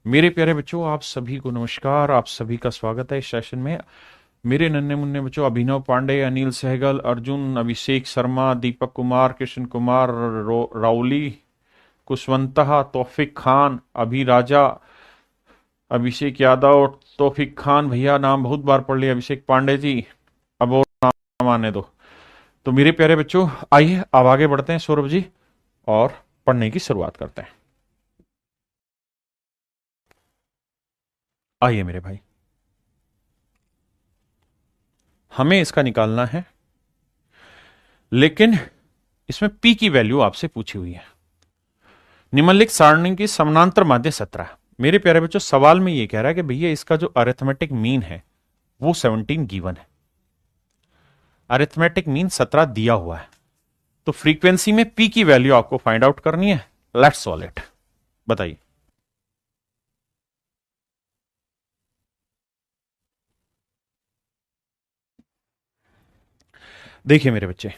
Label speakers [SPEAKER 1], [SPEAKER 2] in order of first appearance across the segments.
[SPEAKER 1] मेरे प्यारे बच्चों, आप सभी को नमस्कार। आप सभी का स्वागत है इस सेशन में। मेरे नन्हे मुन्ने बच्चों, अभिनव पांडे, अनिल सहगल, अर्जुन, अभिषेक शर्मा, दीपक कुमार, कृष्ण कुमार, राउली, कुशवंतहा, तौफिक खान, अभी राजा, अभिषेक यादव, तौफिक खान भैया, नाम बहुत बार पढ़ लिया, अभिषेक पांडे जी, अब और नाम आने दो। तो मेरे प्यारे बच्चों, आइए अब आगे बढ़ते हैं सौरभ जी, और पढ़ने की शुरुआत करते हैं। आइए मेरे भाई, हमें इसका निकालना है, लेकिन इसमें पी की वैल्यू आपसे पूछी हुई है। निम्नलिखित सारणी की समानांतर माध्य 17। मेरे प्यारे बच्चों, सवाल में यह कह रहा है कि भैया इसका जो अरिथमेटिक मीन है वो 17 गिवन है। अरिथमेटिक मीन 17 दिया हुआ है, तो फ्रीक्वेंसी में पी की वैल्यू आपको फाइंड आउट करनी है। Let's solve it. बताइए। देखिए मेरे बच्चे,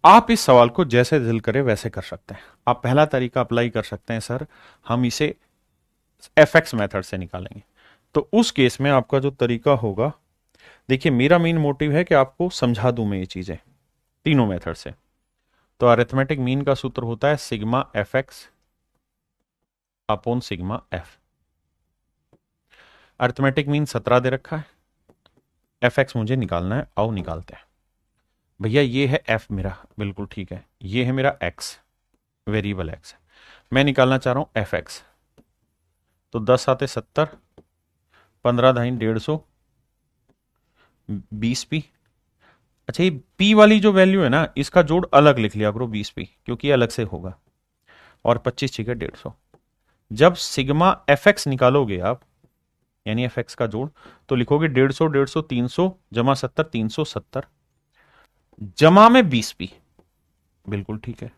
[SPEAKER 1] आप इस सवाल को जैसे दिल करे वैसे कर सकते हैं। आप पहला तरीका अप्लाई कर सकते हैं, सर हम इसे एफएक्स मेथड से निकालेंगे। तो उस केस में आपका जो तरीका होगा, देखिए मेरा मेन मोटिव है कि आपको समझा दूं मैं ये चीजें तीनों मेथड से। तो अरिथमेटिक मीन का सूत्र होता है sigma F x upon sigma F. Arithmetic mean 17 दे रखा है, एफ एक्स मुझे निकालना है, आओ निकालते हैं। भैया ये है एफ मेरा, बिल्कुल ठीक है, ये है मेरा एक्स, वेरिएबल एक्स है। मैं निकालना चाह रहा हूं एफ एक्स। तो 10 आते 70, 15 धाई 150, 20 पी। अच्छा, ये पी वाली जो वैल्यू है ना, इसका जोड़ अलग लिख लिया करो 20 पी, क्योंकि अलग से होगा। और 25 ठीक है 150। जब सिग्मा एफ एक्स निकालोगे आप, यानी एफ एक्स का जोड़, तो लिखोगे 150, 150, 300 जमा 70, 370 जमा में 20 पी। बिल्कुल ठीक है।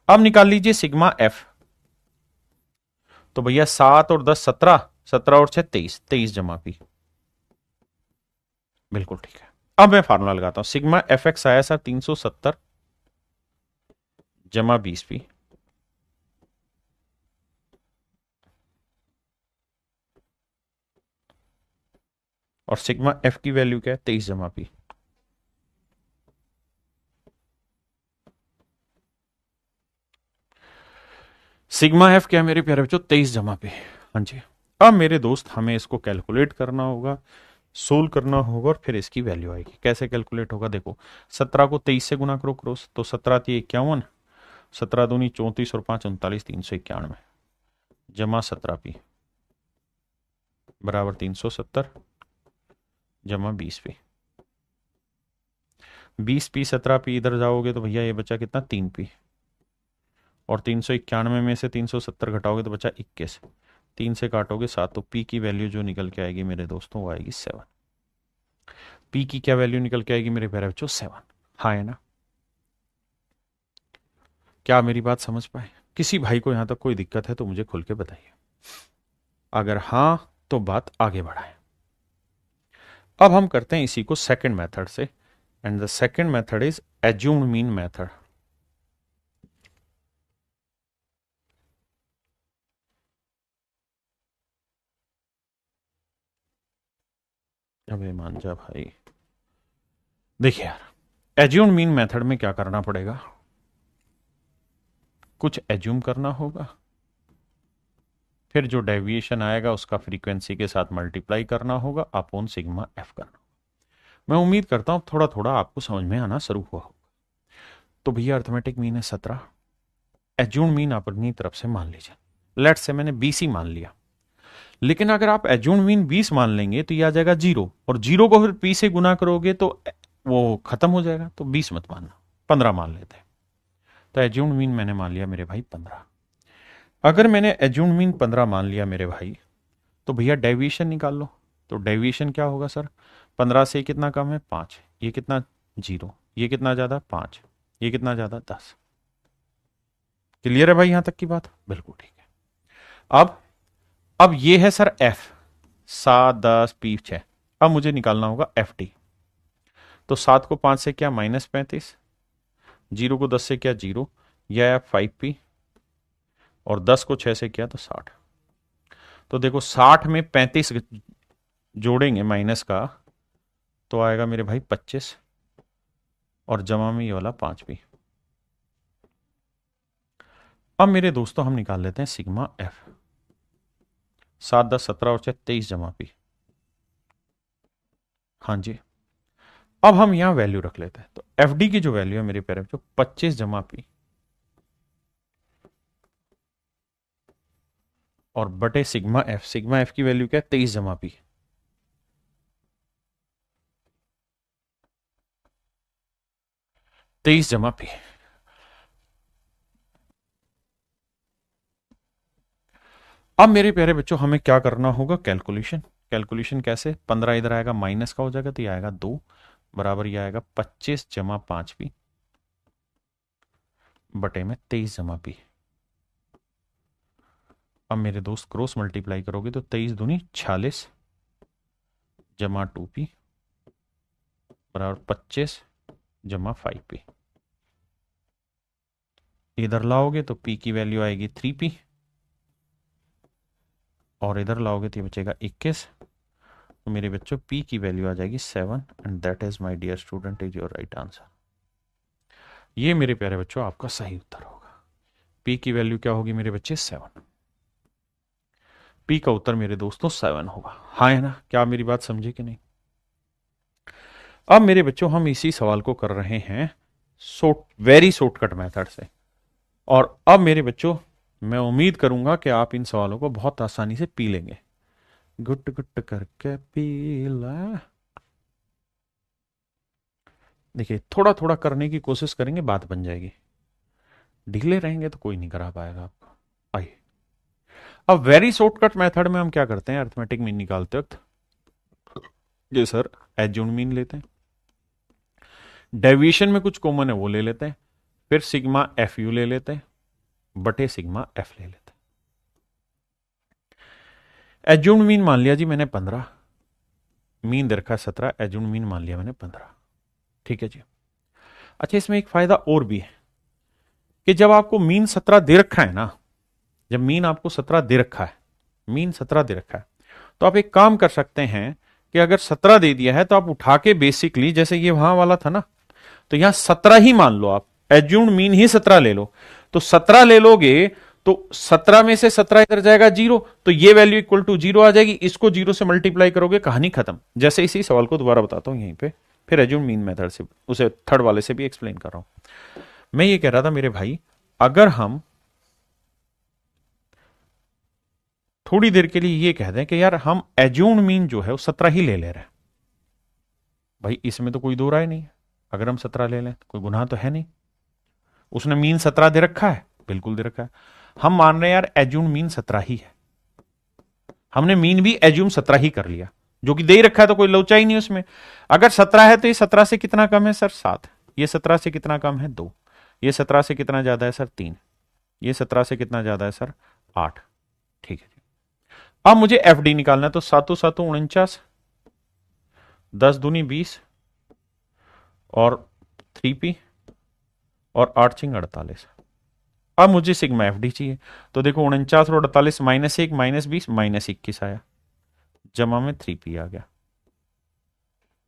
[SPEAKER 1] अब निकाल लीजिए सिग्मा एफ। तो भैया 7 और 10 17, 17 और 6 23, 23 जमा पी। बिल्कुल ठीक है। अब मैं फार्मूला लगाता हूं। सिग्मा एफ एक्स आया सर 370 जमा 20 पी, और सिग्मा एफ की वैल्यू क्या है 23 जमा पी। सिग्मा एफ क्या है मेरे प्यारे बच्चों, 23 जमा पी। हाँ जी। अब मेरे दोस्त, हमें इसको कैलकुलेट करना होगा, सोल्व करना होगा, और फिर इसकी वैल्यू आएगी। कैसे कैलकुलेट होगा, देखो 17 को 23 से गुना करो क्रॉस, तो 17 थी 51, 17 दूनी 34 और 5 39, 391 जमा 17 पी बराबर 370 जमा 20 पी। 20 पी 17 पी इधर जाओगे तो भैया ये बचा कितना 3 पी, और 391 में से 370 घटाओगे तो बचा 21, 3 से काटोगे 7, तो पी की वैल्यू जो निकल के आएगी मेरे दोस्तों वो आएगी 7। पी की क्या वैल्यू निकल के आएगी मेरे प्यारे बच्चों, 7। हाँ है ना? क्या मेरी बात समझ पाए? किसी भाई को यहां तक कोई दिक्कत है तो मुझे खुल के बताइए, अगर हां तो बात आगे बढ़ाएं। अब हम करते हैं इसी को सेकंड मेथड से, and the second method is assumed mean method. अबे मान जा भाई। देखिए यार, एज्यूम्ड मीन मेथड में क्या करना पड़ेगा, कुछ एज्यूम करना होगा, फिर जो डेविएशन आएगा उसका फ्रीक्वेंसी के साथ मल्टीप्लाई करना होगा, अपॉन सिग्मा एफ करना। मैं उम्मीद करता हूं थोड़ा थोड़ा आपको समझ में आना शुरू हुआ होगा। तो भैया अर्थमेटिक मीन है 17, एज्यूम मीन आप अपनी तरफ से मान लीजिए। लेट से मैंने 20 ही मान लिया, लेकिन अगर आप एज्यूम मीन 20 मान लेंगे तो ये आ जाएगा 0, और 0 को फिर पी से गुना करोगे तो वो खत्म हो जाएगा। तो 20 मत मानना, 15 मान लेते हैं। तो एज्यूम मीन मैंने मान लिया मेरे भाई 15। अगर मैंने एज्यूम मीन 15 मान लिया मेरे भाई, तो भैया डेविएशन निकाल लो। तो डेविएशन क्या होगा सर, 15 से कितना कम है 5, ये कितना 0, ये कितना ज्यादा 5, ये कितना ज्यादा 10। क्लियर है भाई यहां तक की बात? बिल्कुल ठीक है। अब ये है सर एफ, 7 10 पी 6। अब मुझे निकालना होगा एफ डी। तो 7 को 5 से क्या -35, 0 को 10 से क्या 0, यह 5 पी, और 10 को 6 से क्या तो 60। तो देखो 60 में 35 जोड़ेंगे माइनस का, तो आएगा मेरे भाई 25, और जमा में ये वाला 5 भी। अब मेरे दोस्तों हम निकाल लेते हैं सिग्मा एफ। 7 10 17 और 23 जमा पी। हाँ जी, अब हम यहां वैल्यू रख लेते हैं। तो एफ डी की जो वैल्यू है मेरे प्यारे बच्चों 25 जमा पी और बटे सिग्मा एफ। सिग्मा एफ की वैल्यू क्या है? 23 जमा पी। तेईस जमा पी। अब मेरे प्यारे बच्चों हमें क्या करना होगा? कैलकुलेशन। कैलकुलेशन कैसे? 15 इधर आएगा माइनस का हो जाएगा, तो ये आएगा 2 बराबर ये आएगा 25 जमा 5 पी बटे में 23 जमा पी। अब मेरे दोस्त क्रॉस मल्टीप्लाई करोगे तो 23 दूनी 46 जमा 2 पी बराबर 25 जमा 5 पी। इधर लाओगे तो पी की वैल्यू आएगी 3 पी, और इधर लाओगे तो ये बचेगा 21। तो मेरे बच्चों पी की वैल्यू आ जाएगी 7, and that is my dear student is your right answer. ये मेरे प्यारे बच्चों आपका सही उत्तर होगा। पी की वैल्यू क्या होगी मेरे बच्चे? 7। पी का उत्तर मेरे दोस्तों 7 होगा। हाँ है ना? क्या आप मेरी बात समझे कि नहीं? अब मेरे बच्चों हम इसी सवाल को कर रहे हैं वेरी शॉर्टकट मेथड से, और अब मेरे बच्चों मैं उम्मीद करूंगा कि आप इन सवालों को बहुत आसानी से पी लेंगे। गुट गुट करके पीला। देखिए थोड़ा थोड़ा करने की कोशिश करेंगे, बात बन जाएगी। ढीले रहेंगे तो कोई नहीं करा पाएगा आपको। आइए, अब वेरी शॉर्टकट मेथड में हम क्या करते हैं? अरिथमेटिक मीन निकालते वक्त ये सर एज्यूम्ड मीन लेते हैं, डेविएशन में कुछ कॉमन है वो ले लेते हैं, फिर सिग्मा एफ यू ले लेते हैं बटे सिग्मा एफ ले लेते हैं। एज्यूम्ड मीन मान लिया जी मैंने 15, मीन दे रखा 17, एज्यूम्ड मीन मान लिया मैंने 15। ठीक है जी। अच्छा, इसमें एक फायदा और भी है कि जब आपको मीन 17 दे रखा है ना, जब मीन आपको 17 दे रखा है, मीन 17 दे रखा है, तो आप एक काम कर सकते हैं कि अगर 17 दे दिया है तो आप उठा के बेसिकली जैसे ये वहां वाला था ना, तो यहां 17 ही मान लो, आप एज्यूम्ड मीन ही 17 ले लो। तो 17 ले लोगे तो 17 में से 17 इधर जाएगा 0, तो ये वैल्यू इक्वल टू 0 आ जाएगी। इसको 0 से मल्टीप्लाई करोगे, कहानी खत्म। जैसे इसी सवाल को दोबारा बताता हूं यहीं पे, फिर एज्यूम्ड मीन मेथड से उसे थर्ड वाले से भी एक्सप्लेन कर रहा हूं। मैं ये कह रहा था मेरे भाई, अगर हम थोड़ी देर के लिए ये कह दें कि यार हम एज्यूम्ड मीन जो है वो 17 ही ले ले रहे हैं, भाई इसमें तो कोई दो राय नहीं है। अगर हम 17 ले लें तो कोई गुनाह तो है नहीं। उसने मीन 17 दे रखा है, बिल्कुल दे रखा है। हम मान रहे हैं यार एज्यूम्ड मीन 17 ही है, हमने मीन भी एज्यूम 17 ही कर लिया, जो कि दे ही रखा है तो कोई लोचा ही नहीं उसमें। अगर 17 है तो ये 17 से कितना कम है सर? 7। ये 17 से कितना कम है? 2। ये 17 से कितना ज्यादा है सर? 3। ये 17 से कितना ज्यादा है सर? 8। ठीक है जी। अब मुझे एफ डी निकालना है, तो 7 7 49, 10 दूनी 20 और 3p और 8 छिंग 48। अब मुझे सिग्मा एफ डी चाहिए, तो देखो 49 और 48 -1 -20 -21 आया, जमा में 3p आ गया।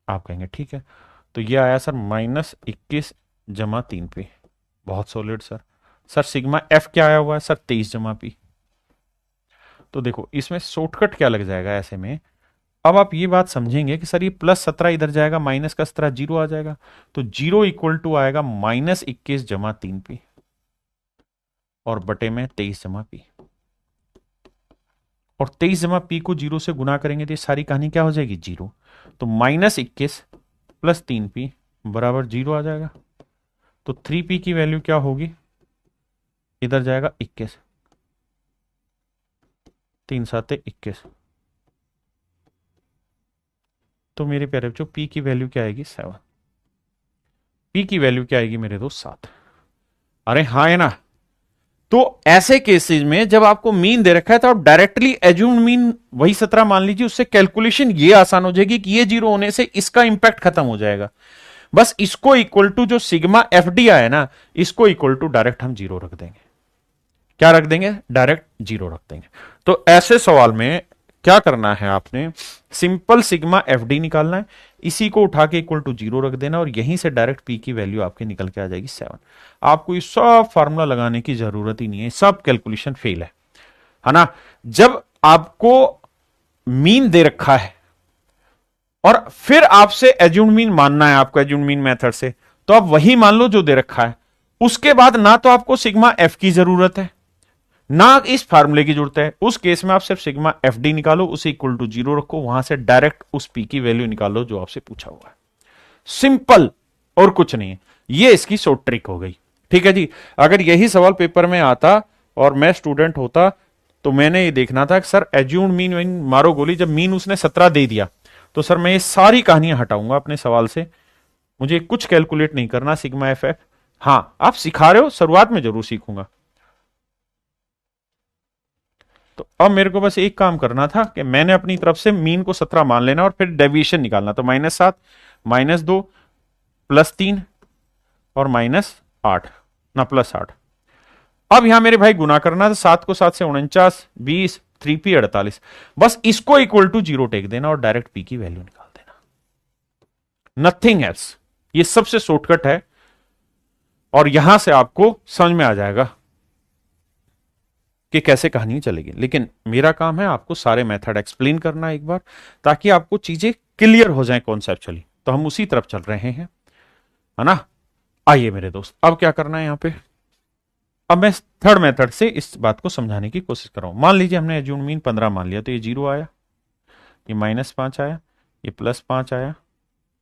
[SPEAKER 1] आप कहेंगे ठीक है, तो ये आया सर -21 जमा 3p। बहुत solid sir. Sir sigma F क्या आया हुआ है सर? 23 जमा p। तो देखो इसमें शॉर्टकट क्या लग जाएगा ऐसे में, अब आप ये बात समझेंगे कि सर ये +17 इधर जाएगा, माइनस का 17 0 आ जाएगा, तो 0 इक्वल टू आएगा -21 जमा 3p और बटे में 23 जमा p। और 23 जमा p को 0 से गुना करेंगे तो ये सारी कहानी क्या हो जाएगी? 0। तो -21 + 3p बराबर 0 आ जाएगा। तो 3p की वैल्यू क्या होगी? इधर जाएगा 21, 3 7 21। तो मेरे प्यारे बच्चों p की वैल्यू क्या आएगी? 7। p की वैल्यू क्या आएगी मेरे दोस्त? 7। अरे हाँ है ना? तो ऐसे केसेस में जब आपको मीन दे रखा है तो आप डायरेक्टली एज्यूम्ड मीन वही 17 मान लीजिए, उससे कैलकुलेशन ये आसान हो जाएगी कि ये 0 होने से इसका इंपैक्ट खत्म हो जाएगा। बस इसको इक्वल टू जो सिग्मा एफ डी आया ना, इसको इक्वल टू डायरेक्ट हम 0 रख देंगे। क्या रख देंगे, डायरेक्ट जीरो रख देंगे। तो ऐसे सवाल में क्या करना है, आपने सिंपल सिग्मा एफ डी निकालना है, इसी को उठा के इक्वल टू जीरो रख देना और यहीं से डायरेक्ट पी की वैल्यू आपके निकल के आ जाएगी 7। आपको ये सब फार्मूला लगाने की जरूरत ही नहीं है, सब कैलकुलेशन फेल है ना। जब आपको मीन दे रखा है और फिर आपसे एज्यूम्ड मीन मानना है आपको एज्यूम्ड मीन मेथड से, तो आप वही मान लो जो दे रखा है। उसके बाद ना तो आपको सिग्मा एफ की जरूरत है ना इस फार्मूले की जरूरत है। उस केस में आप सिर्फ सिग्मा एफ डी निकालो, उसे इक्वल टू जीरो रखो, वहां से डायरेक्ट उस पी की वैल्यू निकालो जो आपसे पूछा हुआ है। सिंपल, और कुछ नहीं है। ये इसकी शॉर्ट ट्रिक हो गई। ठीक है जी। अगर यही सवाल पेपर में आता और मैं स्टूडेंट होता तो मैंने ये देखना था कि सर एज्यूम्ड मीन मारो गोली, जब मीन उसने 17 दे दिया तो सर मैं ये सारी कहानियां हटाऊंगा अपने सवाल से, मुझे कुछ कैलकुलेट नहीं करना सिग्मा एफ एफ। हां आप सिखा रहे हो, शुरुआत में जरूर सीखूंगा। तो अब मेरे को बस एक काम करना था कि मैंने अपनी तरफ से मीन को 17 मान लेना और फिर डेविएशन निकालना। तो -7 -2 +3 और -8 ना +8। अब यहां मेरे भाई गुना करना था, 7 को 7 से 49, 20, 3p 48। बस इसको इक्वल टू जीरो टेक देना और डायरेक्ट पी की वैल्यू निकाल देना, नथिंग एल्स। ये सबसे शॉर्टकट है और यहां से आपको समझ में आ जाएगा कि कैसे कहानी चलेगी। लेकिन मेरा काम है आपको सारे मेथड एक्सप्लेन करना एक बार, ताकि आपको चीजें क्लियर हो जाएं कॉन्सेप्चुअली। तो हम उसी तरफ चल रहे हैं, है ना। आइए मेरे दोस्त, अब क्या करना है यहां पे, अब मैं थर्ड मेथड से इस बात को समझाने की कोशिश कर रहा हूं। मान लीजिए हमने एज्यूम्ड मीन 15 मान लिया, तो ये 0 आया, ये -5 आया, ये +5 आया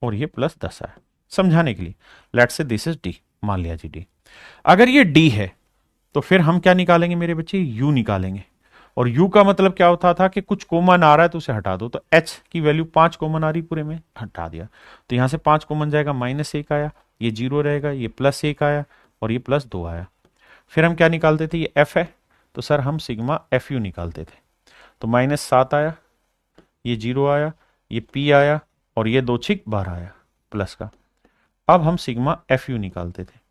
[SPEAKER 1] और ये +10 आया। समझाने के लिए let's say this is D, मान लिया जी डी। अगर ये डी है तो फिर हम क्या निकालेंगे मेरे बच्चे, यू निकालेंगे। और यू का मतलब क्या होता था कि कुछ कॉमन आ रहा है तो उसे हटा दो। तो एच की वैल्यू 5 कॉमन आ रही पूरे में, हटा दिया। तो यहां से 5 कॉमन जाएगा, -1 आया, ये 0 रहेगा, ये +1 आया और ये +2 आया। फिर हम क्या निकालते थे, ये एफ है तो सर हम सिग्मा एफ यू निकालते थे। तो -7 आया, ये 0 आया, ये पी आया और ये 2 6 12 आया प्लस का। अब हम सिग्मा एफ यू निकालते थे।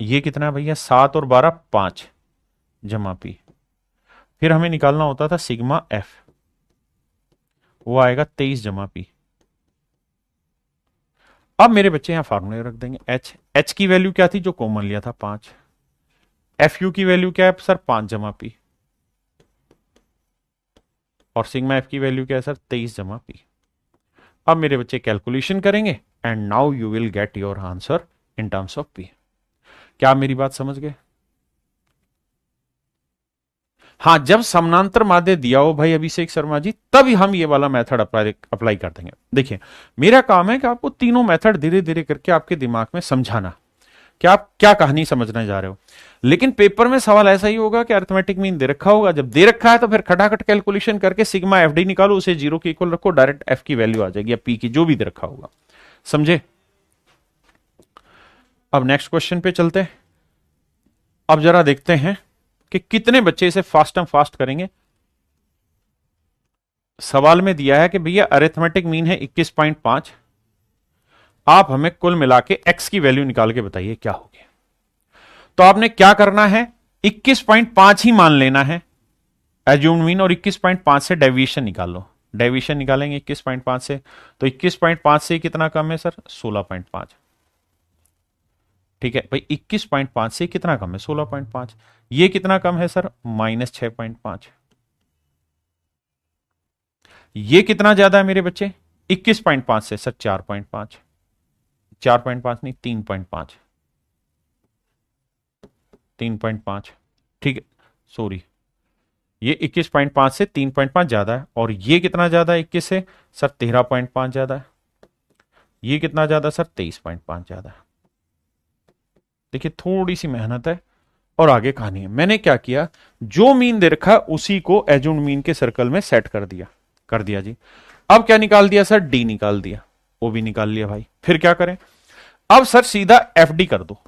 [SPEAKER 1] ये कितना भैया, 7 और 12 5 जमा पी। फिर हमें निकालना होता था सिग्मा एफ, वो आएगा 23 जमा पी। अब मेरे बच्चे यहां फार्मूले रख देंगे। एच की वैल्यू क्या थी जो कॉमन लिया था 5, एफ यू की वैल्यू क्या है सर 5 जमा पी, और सिग्मा एफ की वैल्यू क्या है सर 23 जमा पी। अब मेरे बच्चे कैलकुलेशन करेंगे and now you will get your answer in terms of P. क्या आप मेरी बात समझ गए? हाँ, जब समानांतर माध्य दिया हो भाई अभिषेक शर्मा जी, तभी हम ये वाला मेथड अप्लाई कर देंगे। देखिए मेरा काम है कि आपको तीनों मेथड धीरे धीरे करके आपके दिमाग में समझाना कि आप क्या कहानी समझने जा रहे हो। लेकिन पेपर में सवाल ऐसा ही होगा कि अरिथमेटिक मीन दे रखा होगा, जब दे रखा है तो फिर खटाखट कैलकुलेशन करके सिग्मा एफ डी निकालो, उसे 0 के इक्वल रखो, डायरेक्ट एफ की वैल्यू आ जाएगी या पी की, जो भी दे रखा होगा। समझे? अब नेक्स्ट क्वेश्चन पे चलते हैं। अब जरा देखते हैं कि कितने बच्चे इसे फास्ट एंड फास्ट करेंगे। सवाल में दिया है कि भैया अरिथमेटिक मीन है 21.5, आप हमें कुल मिला के एक्स की वैल्यू निकाल के बताइए क्या होगी। तो आपने क्या करना है, 21.5 ही मान लेना है एज्यूम्ड मीन, और 21.5 से डेविएशन निकाल लो। डेविएशन निकालेंगे 21.5 से, तो 21.5 से कितना कम है सर 16.5। ठीक है भाई, 21.5 से कितना कम है 16.5। ये कितना कम है सर -6.5। ये कितना ज्यादा है मेरे बच्चे 21.5 से सर 4.5, 4.5 नहीं 3.5, 3.5। ठीक है, सॉरी, ये 21.5 से 3.5 ज्यादा है। और ये कितना ज्यादा है 21 से सर 13.5 ज्यादा है। ये कितना ज्यादा सर 23.5 ज्यादा है। देखिए थोड़ी सी मेहनत है और आगे कहानी है। मैंने क्या किया, जो मीन दे रखा उसी को एज्यूम्ड मीन के सर्कल में सेट कर दिया जी। अब क्या निकाल दिया सर, डी निकाल दिया, वो भी निकाल लिया भाई। फिर क्या करें, अब सर सीधा एफडी कर दो,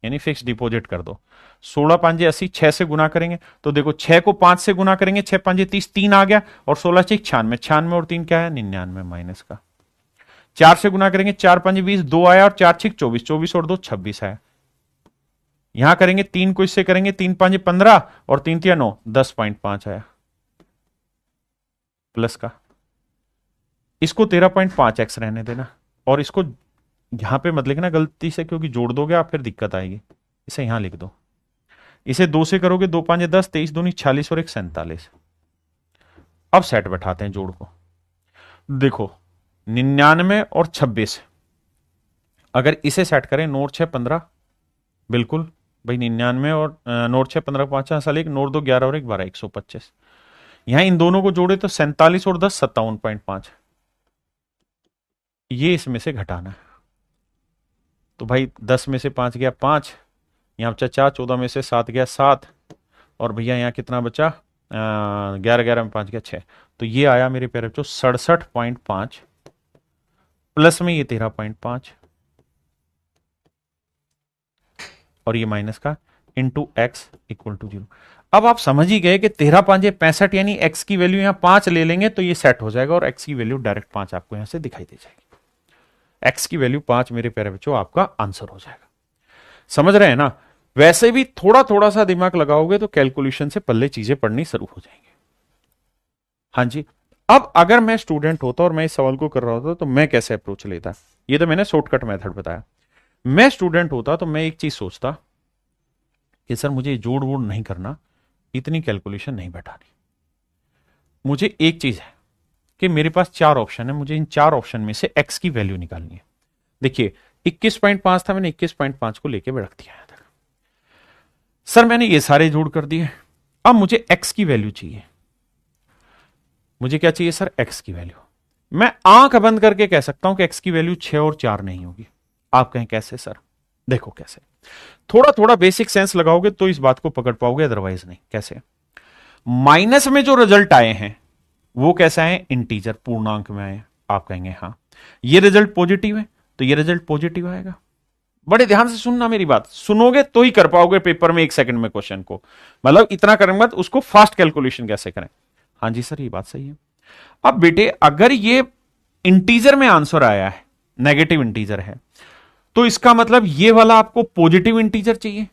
[SPEAKER 1] यानी फिक्स डिपॉजिट कर दो। 16 5 80, 6 से गुना करेंगे तो देखो 6 को 5 से गुना करेंगे, 6 5 30, 3 आ गया, और 16 6 96, 96 और 3 क्या है 99 माइनस का। 4 से गुना करेंगे, 4 5 20, 2 आया, और 4 6 24, 24 और 2 26 आया। यहां करेंगे 3 को इससे करेंगे, 3 5 15 और 3 3 9, 10.5 आया प्लस का। इसको 13.5x रहने देना और इसको यहां पे मत लिखना गलती से, क्योंकि जोड़ दोगे आप फिर दिक्कत आएगी। इसे यहां लिख दो। इसे 2 से करोगे, 2 5 10, 23 दूनी 46 और 1 47। अब सेट बैठाते हैं जोड़ को। देखो 99 और 26, अगर इसे सेट करें, नोट 6 15, बिल्कुल भाई 99 और नोट 6 15 5 साल 1, नोट 2 11 और 1 12, 125। यहां इन दोनों को जोड़े तो 47 और 10 57.5, ये इसमें से घटाना है। तो भाई 10 में से 5 गया 5, यहां बचा 4, 14 में से 7 गया 7, और भैया यहां कितना बचा 11, 11 में 5 गया 6। तो ये आया मेरे प्यारे बच्चों 67.5 प्लस में ये 13.5 और ये माइनस का इंटू एक्स इक्वल टू 0। अब आप समझ ही गए कि 13 5 65, यानी एक्स की वैल्यू यहां 5 ले लेंगे तो ये सेट हो जाएगा और एक्स की वैल्यू डायरेक्ट 5 आपको यहां से दिखाई दे जाएगी। एक्स की वैल्यू 5 मेरे प्यारे बच्चों आपका आंसर हो जाएगा। समझ रहे हैं ना? वैसे भी थोड़ा थोड़ा सा दिमाग लगाओगे तो कैलकुलेशन से पहले चीजें पढ़नी शुरू हो जाएंगी। हाँ जी। अब अगर मैं स्टूडेंट होता और मैं इस सवाल को कर रहा होता तो मैं कैसे अप्रोच लेता? ये तो मैंने शॉर्टकट मेथड बताया। मैं स्टूडेंट होता तो मैं एक चीज सोचता कि सर मुझे जोड़ वोड़ नहीं करना, इतनी कैलकुलेशन नहीं बैठानी। मुझे एक चीज है कि मेरे पास 4 ऑप्शन है, मुझे इन 4 ऑप्शन में से एक्स की वैल्यू निकालनी है। देखिए 21.5 था, मैंने 21.5 को लेके रख दिया है। सर मैंने ये सारे जोड़ कर दिए, अब मुझे एक्स की वैल्यू चाहिए। मुझे क्या चाहिए सर? एक्स की वैल्यू। मैं आंख बंद करके कह सकता हूं कि एक्स की वैल्यू 6 और 4 नहीं होगी। आप कहें कैसे सर? देखो कैसे, थोड़ा थोड़ा बेसिक सेंस लगाओगे तो इस बात को पकड़ पाओगे, अदरवाइज नहीं। कैसे? माइनस में जो रिजल्ट आए हैं वो कैसा है? इंटीजर, पूर्णांक में आए। आप कहेंगे हाँ। ये रिजल्ट पॉजिटिव है तो ये रिजल्ट पॉजिटिव आएगा। बड़े ध्यान से सुनना मेरी बात, सुनोगे तो ही कर पाओगे पेपर में 1 सेकंड में क्वेश्चन को। मतलब इतना करेंगे मत, उसको फास्ट कैलकुलेशन कैसे करें। हाँ जी सर ये बात सही है। अब बेटे अगर ये इंटीजर में आंसर आया है, नेगेटिव इंटीजर है, तो इसका मतलब ये वाला आपको पॉजिटिव इंटीजर चाहिए।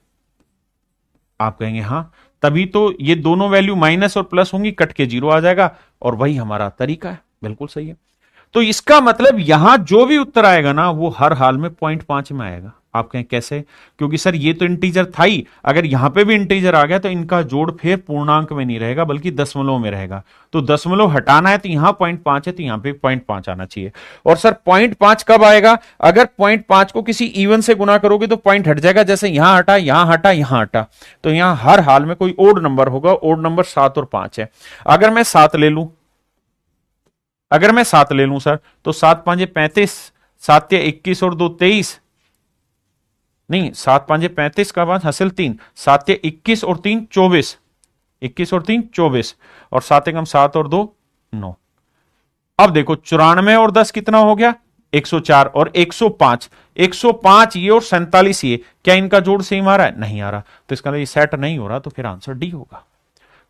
[SPEAKER 1] आप कहेंगे हाँ, तभी तो ये दोनों वैल्यू माइनस और प्लस होंगी, कट के 0 आ जाएगा और वही हमारा तरीका है। बिल्कुल सही है। तो इसका मतलब यहां जो भी उत्तर आएगा ना वो हर हाल में 0.5 में आएगा। आप कहें कैसे? क्योंकि सर ये तो इंटीजर था ही, अगर यहां पे भी इंटीजर आ गया तो इनका जोड़ फिर पूर्णांक में नहीं रहेगा बल्कि दशमलव में रहेगा। तो दशमलव हटाना है तो यहां 0.5 है तो यहां पे 0.5 आना चाहिए। और सर 0.5 कब आएगा? अगर 0.5 को किसी इवन से गुना करोगे तो पॉइंट हट जाएगा। जैसे यहां हटा, यहां हटा, यहां हटा, तो यहां हर हाल में कोई ओड नंबर होगा। ओड नंबर 7 और 5 है। अगर मैं 7 ले लूं, अगर मैं 7 ले लूं सर, तो 7 5 35, 7 21 और 2 23, नहीं 7 5 35 का बाद हासिल 3, 7 21 और 3 24, 21 और 3 24, और 7 एकम 7 और 2 9। अब देखो 94 और 10 कितना हो गया? 104 और 105, 105 ये और 47 ये, क्या इनका जोड़ सेम आ रहा है? नहीं आ रहा। तो इसका मतलब ये सेट नहीं हो रहा, तो फिर आंसर डी होगा।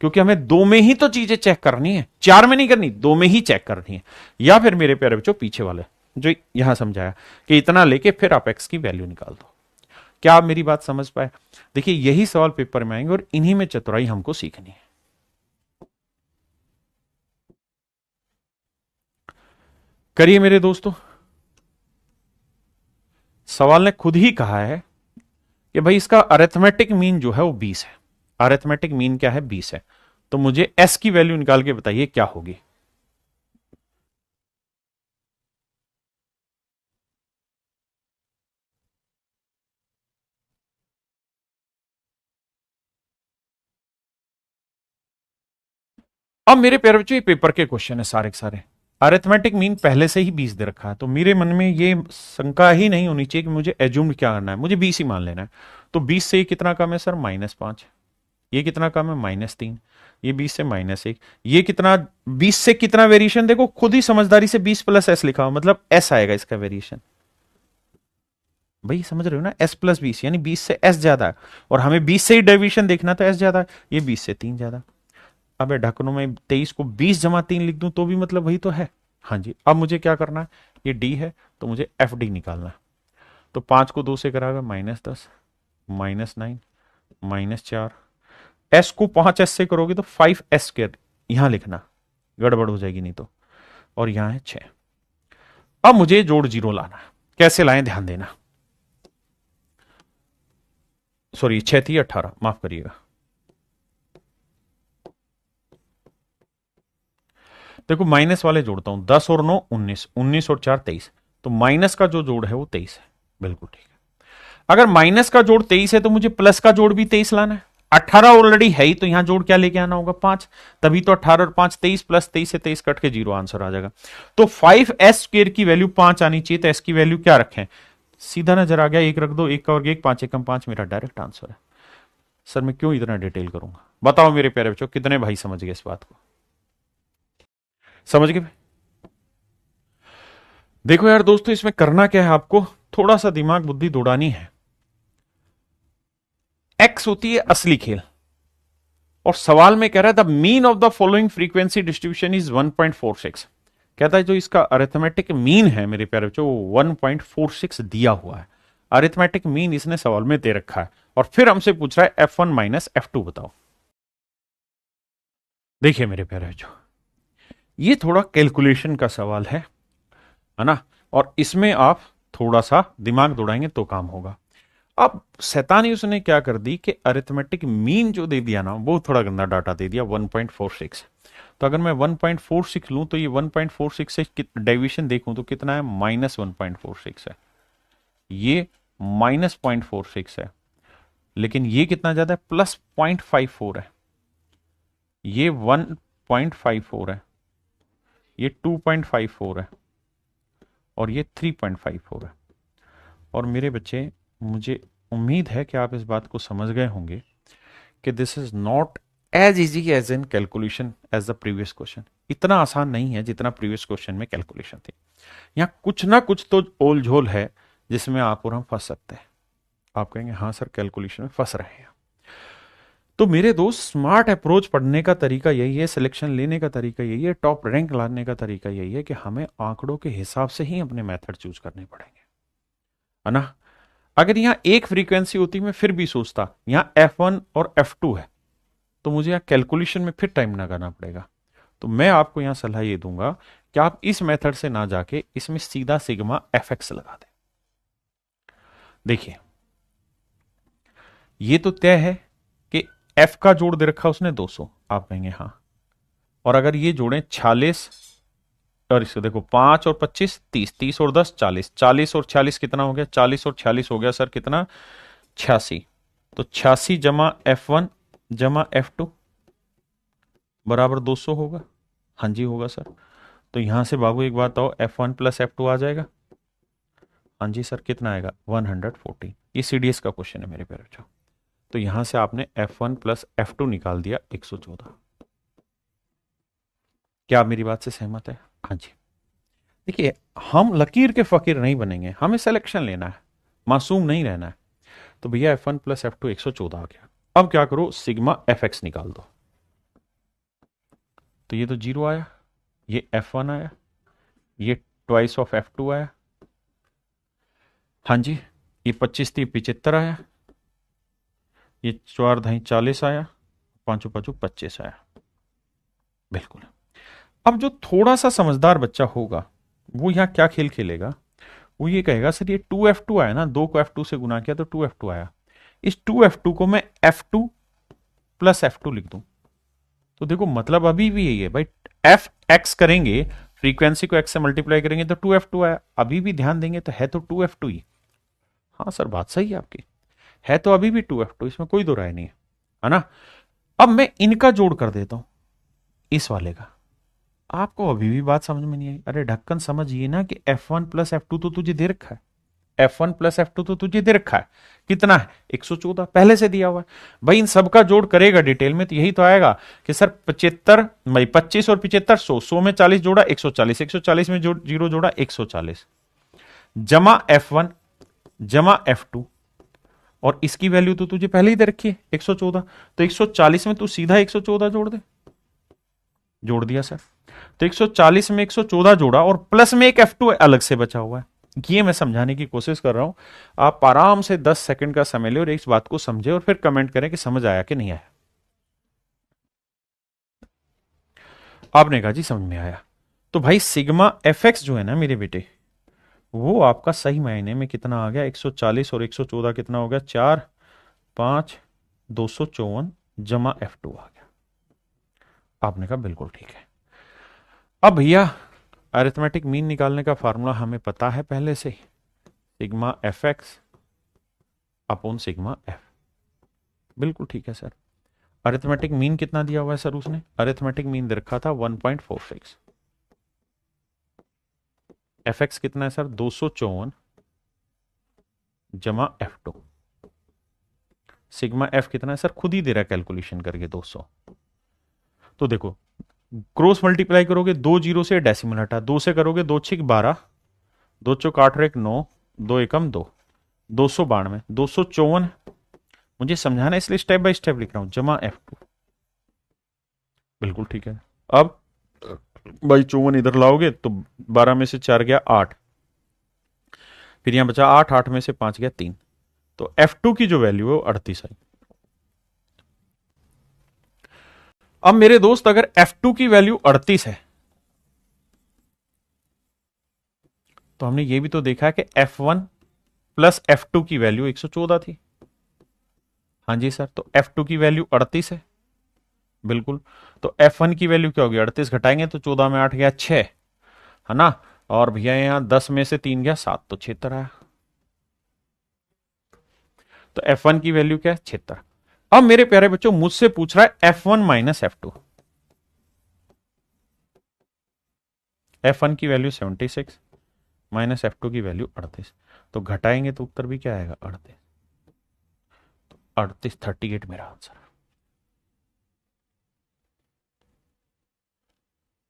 [SPEAKER 1] क्योंकि हमें 2 में ही तो चीजें चेक करनी है, 4 में नहीं करनी, 2 में ही चेक करनी है। या फिर मेरे प्यारे बच्चों पीछे वाले जो यहां समझाया कि इतना लेके फिर आप एक्स की वैल्यू निकाल दो। क्या आप मेरी बात समझ पाए? देखिए यही सवाल पेपर में आएंगे और इन्हीं में चतुराई हमको सीखनी है। करिए मेरे दोस्तों, सवाल ने खुद ही कहा है कि भाई इसका अरिथमेटिक मीन जो है वो 20 है। अरिथमेटिक मीन क्या है? 20 है। तो मुझे एस की वैल्यू निकाल के बताइए क्या होगी। अब मेरे प्यारे बच्चों ये पेपर के क्वेश्चन है सारे के सारे। अरिथमेटिक मीन पहले से ही 20 दे रखा है, तो मेरे मन में ये शंका ही नहीं होनी चाहिए कि मुझे एज्यूम क्या करना है, मुझे 20 ही मान लेना है। तो 20 से ये कितना कम है सर? -5। ये कितना कम है? -3। ये 20 से -1। ये कितना? 20 से कितना वेरिएशन? देखो खुद ही समझदारी से 20 प्लस एस लिखा हो, मतलब एस आएगा इसका वेरिएशन। भाई समझ रहे हो ना? s + 20 यानी 20 से s ज्यादा है, और हमें 20 से ही डेविएशन देखना तो s ज्यादा है। ये 20 से 3 ज्यादा। अब ढक्कनों में 23 को 20 जमा 3 लिख दूं तो भी मतलब वही तो है। हाँ जी। अब मुझे क्या करना है? ये d है तो मुझे एफ डी निकालना है। तो 5 को 2 से कराएगा -10, -9, -4, एस को 5s से करोगे तो 5s², यहां लिखना, गड़बड़ हो जाएगी नहीं तो, और यहां है 6। अब मुझे जोड़ 0 लाना है, कैसे लाएं ध्यान देना। सॉरी 6 थी 18, माफ करिएगा। देखो माइनस वाले जोड़ता हूं, 10 और 9 19, 19 और 4 23, तो माइनस का जो जोड़ है वो 23 है, बिल्कुल ठीक है। अगर माइनस का जोड़ 23 है तो मुझे प्लस का जोड़ भी 23 लाना है। 18 ऑलरेडी है ही, तो यहां जोड़ क्या लेके आना होगा 5, तभी तो 18 और 5 23, प्लस 23 से 23 कट के 0 आंसर आ जाएगा। तो 5s² की वैल्यू 5 आनी चाहिए, तो एस की वैल्यू क्या रखें, सीधा नजर आ गया, 1 रख दो, 1 का वर्ग 1, 5 एकम 5, मेरा डायरेक्ट आंसर है। सर मैं क्यों इतना डिटेल करूंगा, बताओ मेरे प्यारे बच्चों, कितने भाई समझ गए इस बात को, समझ गए? देखो यार दोस्तों, इसमें करना क्या है, आपको थोड़ा सा दिमाग बुद्धि दौड़ानी है। एक्स होती है असली खेल, और सवाल में कह रहा है the mean of the following frequency distribution is 1.46। कहता है जो इसका अरिथमेटिक मीन है मेरे प्यारे बच्चों, 1.46 दिया हुआ है। अरिथमेटिक मीन इसने सवाल में दे रखा है, और फिर हमसे पूछ रहा है F1 माइनस F2 बताओ। देखिए मेरे प्यारे बच्चों, ये थोड़ा कैलकुलेशन का सवाल है ना, और इसमें आप थोड़ा सा दिमाग दौड़ाएंगे तो काम होगा। अब शैतानी उसने क्या कर दी कि अरिथमेटिक मीन जो दे दिया ना, वो थोड़ा गंदा डाटा दे दिया, 1.46। तो अगर मैं 1.46 लूं तो ये 1.46 से डेविएशन देखूं तो कितना है, -1.46 है, ये -0.46 है, लेकिन ये कितना ज्यादा है, +0.54 है, ये 1.54 है, ये 2.54 है, और ये 3.54 है। और मेरे बच्चे, मुझे उम्मीद है कि आप इस बात को समझ गए होंगे कि this is not as easy as in calculation as the previous question. इतना आसान नहीं है जितना प्रीवियस क्वेश्चन में कैलकुलेशन थी। यहाँ कुछ ना कुछ तो ओल झोल है जिसमें आप और हम फंस सकते हैं। आप कहेंगे हाँ सर कैलकुलेशन में फंस रहे हैं। तो मेरे दोस्त, स्मार्ट अप्रोच पढ़ने का तरीका यही है, सिलेक्शन लेने का तरीका यही है, टॉप रैंक लाने का तरीका यही है कि हमें आंकड़ों के हिसाब से ही अपने मेथड चूज करने पड़ेंगे, है ना। अगर यहां एक फ्रीक्वेंसी होती मैं फिर भी सोचता, यहां F1 और F2 है, तो मुझे यहां कैलकुलेशन में फिर टाइम ना करना पड़ेगा। तो मैं आपको यहां सलाह ये दूंगा कि आप इस मेथड से ना जाके इसमें सीधा सिग्मा fx लगा दें। देखिए ये तो तय है कि f का जोड़ दे रखा उसने 200, आप कहेंगे हाँ, और अगर ये जोड़ें 46, और इसको देखो 5 और 25 30, 30 और 10 40, 40 और 46 कितना हो गया, 40 और 46 हो गया सर कितना, 86। तो 86 जमा F1 जमा F2 बराबर 200 होगा। हाँ जी होगा सर। तो यहां से बाबू एक बात आओ, F1 प्लस F2 आ जाएगा। हाँ जी सर, कितना आएगा 140। ये CDS का क्वेश्चन है मेरे प्यारे बच्चों। तो यहां से आपने F1 प्लस F2 निकाल दिया 114। क्या आप मेरी बात से सहमत है? हाँ जी। देखिए हम लकीर के फकीर नहीं बनेंगे, हमें सिलेक्शन लेना है, मासूम नहीं रहना है। तो भैया F1 प्लस F2 114 आ गया। अब क्या करो, सिग्मा fx निकाल दो। तो ये तो 0 आया, ये F1 आया, ये ट्वाइस ऑफ F2 आया। हाँ जी, ये 25 थी 75 आया, ये 4 ढाई 40 आया, 5 5 25 आया। बिल्कुल। अब जो थोड़ा सा समझदार बच्चा होगा वो यहां क्या खेल खेलेगा, वो ये कहेगा सर ये 2F2 आया ना, 2 को F2 से गुना किया तो 2F2 आया, इस 2F2 को मैं F2 प्लस F2 लिख दूं। तो देखो मतलब अभी भी यही है भाई, Fx करेंगे, फ्रीक्वेंसी को x से मल्टीप्लाई करेंगे तो 2F2 आया, अभी भी ध्यान देंगे तो है तो 2F2 ही। हाँ सर बात सही है आपकी, है तो अभी भी 2F2, इसमें कोई दो राय नहीं है ना। अब मैं इनका जोड़ कर देता हूं इस वाले का, आपको अभी भी बात समझ में नहीं आई? अरे ढक्कन समझिए ना कि F1 प्लस F2 तो तुझे दे रखा है, F1 प्लस F2 तो तुझे दे रखा है, कितना है 114 पहले से दिया हुआ है। भाई इन सबका जोड़ करेगा डिटेल में तो यही तो आएगा कि सर 75 भाई 25 और 75 100 में 40 जोड़ा 140, 140 में जीरो जोड़ा 140, जमा F1 जमा F2, और इसकी वैल्यू तो तुझे पहले ही दे रखी है 114, तो 140 में तू सीधा 114 जोड़ दे। जोड़ दिया सर, तो 140 में 114 जोड़ा और प्लस में एक F2 अलग से बचा हुआ है, ये मैं समझाने की कोशिश कर रहा हूं। आप आराम से 10 सेकंड का समय ले और इस बात को समझे और फिर कमेंट करें कि समझ आया कि नहीं आया। आपने कहा जी समझ में आया। तो भाई सिग्मा एफ एक्स जो है ना मेरे बेटे, वो आपका सही मायने में कितना आ गया, 140 और 114 कितना हो गया, 4 5 254 जमा F2 आ गया। आपने कहा बिल्कुल ठीक है। अब भैया अरिथमेटिक मीन निकालने का फार्मूला हमें पता है पहले से, sigma F x upon sigma F. बिल्कुल ठीक है सर। अरिथमेटिक मीन कितना दिया हुआ है सर उसने, अरिथमेटिक मीन दे रखा था 1.46। एफ एक्स कितना है सर, 254 जमा F2। सिग्मा एफ कितना है सर, खुद ही दे रहा है कैलकुलेशन करके 200। तो देखो क्रॉस मल्टीप्लाई करोगे, 2 जीरो से डेसिमल हटा, 2 से करोगे 2 छिक 12, 2 चौक 8 और 1 9, 2 एकम 2, 292, 254। मुझे समझाना इसलिए स्टेप बाय स्टेप लिख रहा हूं, जमा F2। बिल्कुल ठीक है। अब भाई 54 इधर लाओगे तो 12 में से 4 गया 8, फिर यहां बचा 8, 8 में से 5 गया 3, तो F2 की जो वैल्यू है वो 38 आई। अब मेरे दोस्त अगर F2 की वैल्यू 38 है तो हमने ये भी तो देखा है कि F1 प्लस F2 की वैल्यू 114 थी। हाँ जी सर, तो F2 की वैल्यू 38 है। बिल्कुल। तो F1 की वैल्यू क्या होगी, 38 घटाएंगे तो 14 में 8 गया 6, है ना। और भैया यहां 10 में से 3 गया 7, तो 76 आया। तो F1 की वैल्यू क्या है, 76। अब मेरे प्यारे बच्चों मुझसे पूछ रहा है F1 माइनस F2। F1 की वैल्यू 76 माइनस F2 की वैल्यू 38, तो घटाएंगे तो उत्तर भी क्या आएगा, 38। 38 38 मेरा आंसर।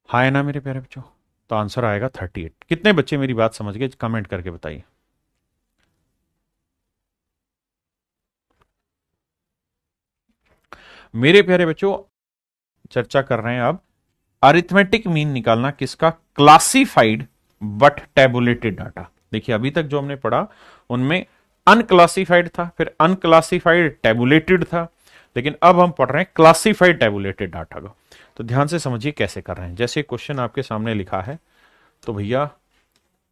[SPEAKER 1] हाँ है ना मेरे प्यारे बच्चों, तो आंसर आएगा 38। कितने बच्चे मेरी बात समझ गए कमेंट करके बताइए। मेरे प्यारे बच्चों चर्चा कर रहे हैं अब अरिथमेटिक मीन निकालना किसका, क्लासिफाइड बट टेबुलेटेड डाटा। देखिए अभी तक जो हमने पढ़ा उनमें अनक्लासिफाइड था, फिर अनक्लासिफाइड टेबुलेटेड था, लेकिन अब हम पढ़ रहे हैं क्लासिफाइड टेबुलेटेड डाटा को। तो ध्यान से समझिए कैसे कर रहे हैं। जैसे क्वेश्चन आपके सामने लिखा है तो भैया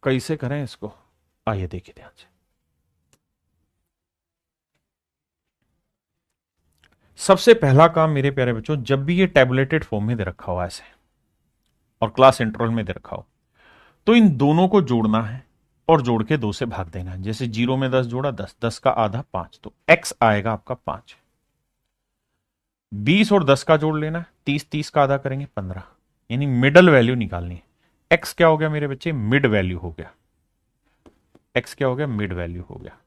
[SPEAKER 1] कैसे करें इसको, आइए देखिए ध्यान से। सबसे पहला काम मेरे प्यारे बच्चों, जब भी ये टेबुलेटेड फॉर्म में दे रखा हुआ ऐसे और क्लास इंटरवल में दे रखा हो तो इन दोनों को जोड़ना है और जोड़ के 2 से भाग देना है। जैसे 0 में 10 जोड़ा 10, 10 का आधा 5, तो x आएगा आपका 5। 20 और 10 का जोड़ लेना है, 30 30 का आधा करेंगे 15, यानी मिडल वैल्यू निकालनी है। x क्या हो गया मेरे बच्चे, मिड वैल्यू हो गया। x क्या हो गया, मिड वैल्यू हो गया।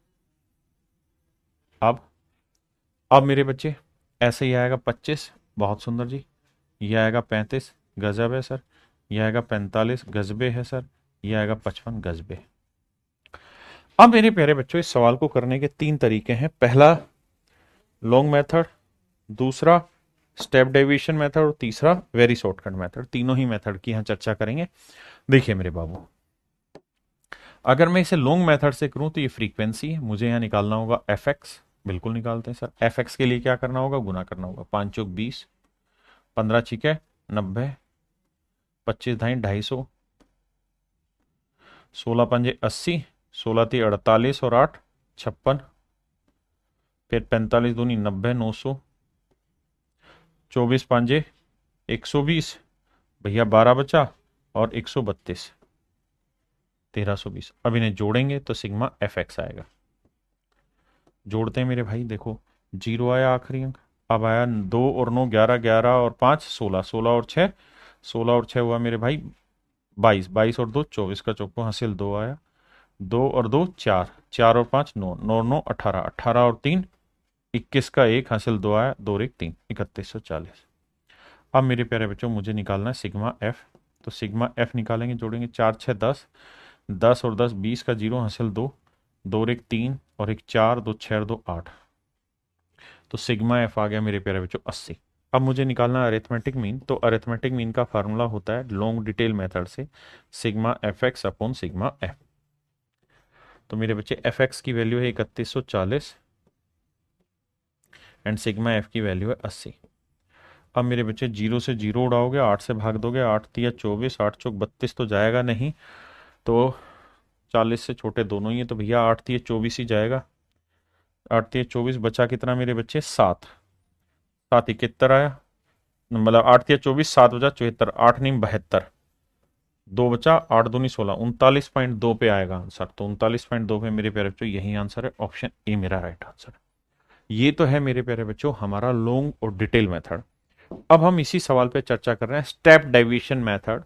[SPEAKER 1] अब मेरे बच्चे ऐसे ही आएगा 25, बहुत सुंदर जी। ये आएगा 35, गजब है सर। ये आएगा 45, गजबे है सर। ये आएगा 55, गजबे। अब मेरे प्यारे बच्चों इस सवाल को करने के 3 तरीके हैं। पहला लॉन्ग मेथड, दूसरा स्टेप डेविएशन मेथड और तीसरा वेरी शॉर्टकट मेथड। तीनों ही मेथड की यहां चर्चा करेंगे। देखिए मेरे बाबू, अगर मैं इसे लॉन्ग मेथड से करूं तो ये फ्रीक्वेंसी है, मुझे यहां निकालना होगा एफ एक्स। बिल्कुल निकालते हैं सर। एफ एक्स के लिए क्या करना होगा, गुना करना होगा। 5 चौक 20, 15 छिके 90, 25 ढाई 250, 16 पंजे 80, 16 ती 48 और 8 56, फिर 45 दूनी 90, 900, 24 पांजे 120, भैया 12 बचा और 132, 1320। अब इन्हें जोड़ेंगे तो सिग्मा एफ एक्स आएगा। जोड़ते हैं मेरे भाई, देखो 0 आया आखिरी अंक, अब आया 2 और 9 11, 11 और 5 16, 16 और 6, 16 और 6 हुआ मेरे भाई 22, 22 और 2 24 का चौको हासिल 2 आया, 2 और 2 4, 4 और 5 9, 9 और 9 18, 18 और 3 21 का 1 हासिल 2 आया, 2 और 1 3, 3140। अब मेरे प्यारे बच्चों मुझे निकालना है सिग्मा एफ। तो सिग्मा एफ निकालेंगे, जोड़ेंगे 4 6 10, 10 और 10 20 का 0 हासिल 2, 2 और 1 3 और 1 4, 2 6 और 2 8, तो सिग्मा एफ आ गया मेरे प्यारे बच्चों 80। अब मुझे निकालना है अरिथमेटिक मीन। तो अरिथमेटिक मीन का फार्मूला होता है लॉन्ग डिटेल मेथड से sigma F x upon sigma F. तो मेरे बच्चे एफ एक्स की वैल्यू है 3140 एंड सिग्मा एफ की वैल्यू है 80। अब मेरे बच्चे जीरो से जीरो उड़ाओगे, 8 से भाग दोगे, 8 तिया 24, 8 चौक 32 तो जाएगा नहीं, तो 40 से छोटे दोनों ही है, तो भैया 8 तिया 24 ही जाएगा। 8 तिया 24 बचा कितना मेरे बच्चे 7, 7 71 आया, मतलब 8 तिया 24, 7 बचा 74, 8 नहीं 72, 2 बचा, 8 दूनी 16, 39.2 पे आएगा आंसर। तो 39.2 पे मेरे प्यारे बच्चों यही आंसर है, ऑप्शन ए मेरा राइट आंसर। ये तो है मेरे प्यारे बच्चों हमारा लॉन्ग और डिटेल मेथड। अब हम इसी सवाल पे चर्चा कर रहे हैं step deviation method,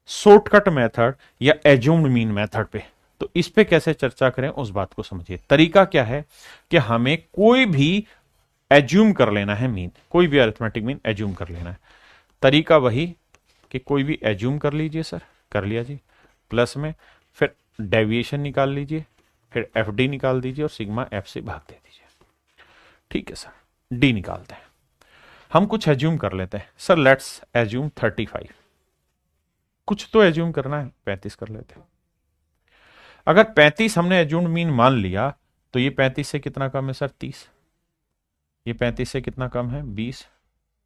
[SPEAKER 1] shortcut method या एज्यूम्ड मीन मेथड पे। तो इस पे कैसे चर्चा करें उस बात को समझिए। तरीका क्या है कि हमें कोई भी एज्यूम कर लेना है मीन, कोई भी अरिथमेटिक मीन एज्यूम कर लेना है। तरीका वही कि कोई भी एज्यूम कर लीजिए सर, कर लिया जी, प्लस में फिर डेविएशन निकाल लीजिए, फिर एफ डी निकाल दीजिए और सिग्मा एफ से भाग दे दीजिए। ठीक है सर, डी निकालते हैं। हम कुछ एज्यूम कर लेते हैं सर, लेट्स एज्यूम 35, कुछ तो एज्यूम करना है, 35 कर लेते हैं। अगर 35 हमने एज्यूम्ड मीन मान लिया तो ये 35 से कितना कम है सर 30, ये 35 से कितना कम है 20,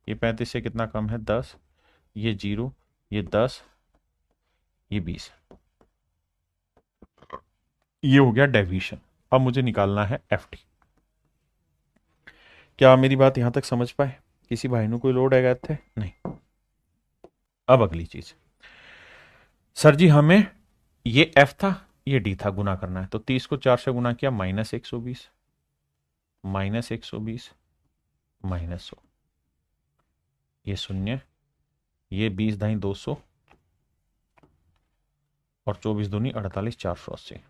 [SPEAKER 1] ये 35 से कितना कम है 10, ये 0, ये 10, ये 20, ये हो गया डेविएशन। अब मुझे निकालना है एफ डी। क्या मेरी बात यहां तक समझ पाए? किसी भाई ने कोई लोड है थे? नहीं। अब अगली चीज सर जी, हमें ये एफ था, ये डी था, गुना करना है। तो 30 को 4 से गुना किया, -120, -120, -100, ये 0, ये 20 दाई 200 और 24 दूनी 48, 480।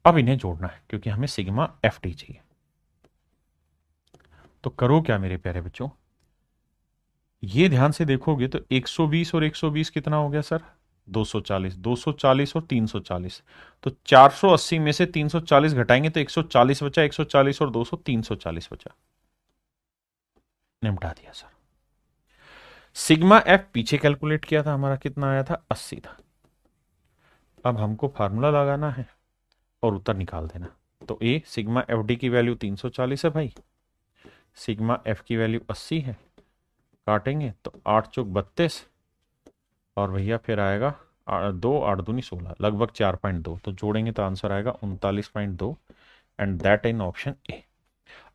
[SPEAKER 1] अब इन्हें जोड़ना है क्योंकि हमें सिग्मा एफ डी चाहिए। तो करो क्या मेरे प्यारे बच्चों, ये ध्यान से देखोगे तो 120 और 120 कितना हो गया सर 240, 240 और 340। तो 480 में से 340 घटाएंगे तो 140 बचा, 140 और 200 340 बचा, निपटा दिया सर। सिग्मा एफ पीछे कैलकुलेट किया था हमारा, कितना आया था 80 था। अब हमको फार्मूला लगाना है और उत्तर निकाल देना। तो ए सिग्मा एफ डी की वैल्यू 340 है भाई, सिग्मा एफ की वैल्यू 80 है, काटेंगे तो 8 चौक 32 और भैया फिर आएगा 2, 8 दूनी 16, लगभग 4.2, तो जोड़ेंगे तो आंसर आएगा 39.2 and that in option A.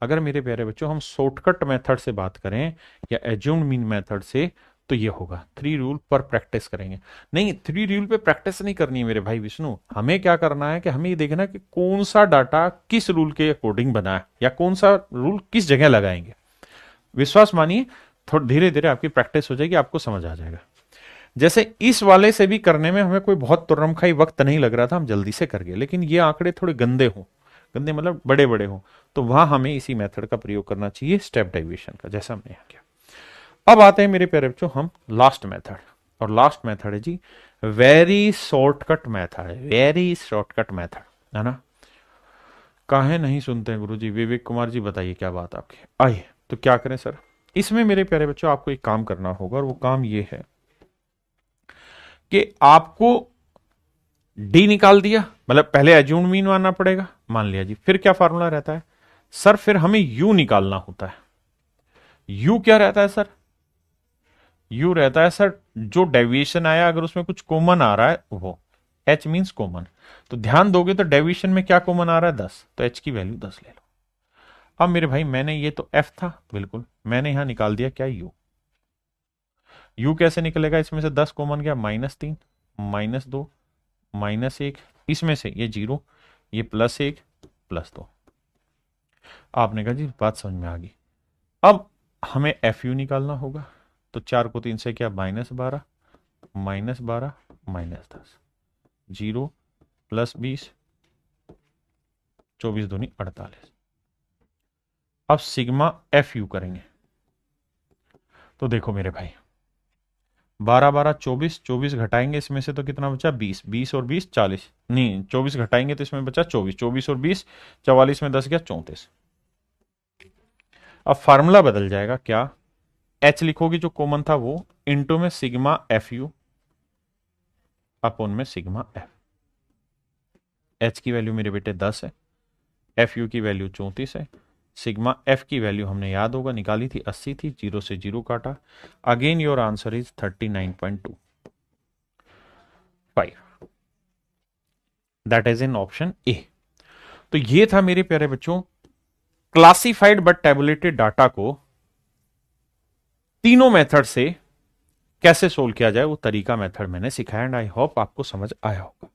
[SPEAKER 1] अगर मेरे प्यारे बच्चों हम शॉर्टकट मेथड से बात करें या एज्यूम्ड मीन मेथड से तो ये होगा 3 रूल पर प्रैक्टिस करेंगे। नहीं, 3 रूल पे प्रैक्टिस नहीं करनी है मेरे भाई विष्णु, हमें क्या करना है कि हमें ये देखना कि कौन सा डाटा किस रूल के अकॉर्डिंग बना है या कौन सा रूल किस जगह लगाएंगे। विश्वास मानिए, थोड़ा धीरे धीरे आपकी प्रैक्टिस हो जाएगी, आपको समझ आ जाएगा। जैसे इस वाले से भी करने में हमें कोई बहुत तुर्रमखाई वक्त नहीं लग रहा था, हम जल्दी से कर गए, लेकिन ये आंकड़े थोड़े गंदे हों, गंदे मतलब बड़े बड़े हों, तो वहां हमें इसी मेथड का प्रयोग करना चाहिए, स्टेप डेविएशन का, जैसा हमने यहां किया। अब आते हैं मेरे प्यारे बच्चों हम लास्ट मेथड, और लास्ट मेथड है जी वेरी शॉर्टकट मेथड है, वेरी शॉर्टकट मेथड है ना। काहे नहीं सुनते हैं गुरुजी? विवेक कुमार जी बताइए क्या बात आपकी। आइए, तो क्या करें सर, इसमें मेरे प्यारे बच्चों आपको एक काम करना होगा, और वो काम ये है कि आपको डी निकाल दिया, मतलब पहले एज्यूम्ड मीन मानना पड़ेगा, मान लिया जी, फिर क्या फार्मूला रहता है सर, फिर हमें यू निकालना होता है। यू क्या रहता है सर? यू रहता है सर जो डेविएशन आया अगर उसमें कुछ कॉमन आ रहा है वो, एच मीन्स कॉमन। तो ध्यान दोगे तो डेविएशन में क्या कॉमन आ रहा है 10, तो एच की वैल्यू 10 ले लो। अब मेरे भाई मैंने, ये तो एफ था बिल्कुल, मैंने यहां निकाल दिया क्या यू। यू कैसे निकलेगा? इसमें से 10 कॉमन गया, -3, -2, -1, इसमें से ये 0, ये +1, +2। आपने कहा जी बात समझ में आ गई। अब हमें एफ यू निकालना होगा, तो 4 को 3 से क्या, -12, -12, -10, 0, +20, 24 दूनी 48। अब सिग्मा एफ यू करेंगे, तो देखो मेरे भाई 12, 12, 24, 24 घटाएंगे इसमें से तो कितना बचा 20, 20 और 20 40, नहीं 24 घटाएंगे तो इसमें बचा 24, 24 और 20 44 में 10 गया 34। अब फार्मूला बदल जाएगा, क्या एच लिखोगे जो कॉमन था वो, इनटू में सिग्मा एफ यू अपॉन में सिग्मा एफ। एच की वैल्यू मेरे बेटे 10 है, एफ यू की वैल्यू 34 है, सिग्मा एफ की वैल्यू हमने याद होगा निकाली थी 80 थी, 0 से 0 काटा। Again your answer is 39.25, that is in option A. तो ये था मेरे प्यारे बच्चों क्लासिफाइड बट टेबुलेटेड डाटा को तीनों मेथड से कैसे सोल्व किया जाए, वो तरीका मेथड मैंने सिखाया एंड आई होप आपको समझ आया होगा।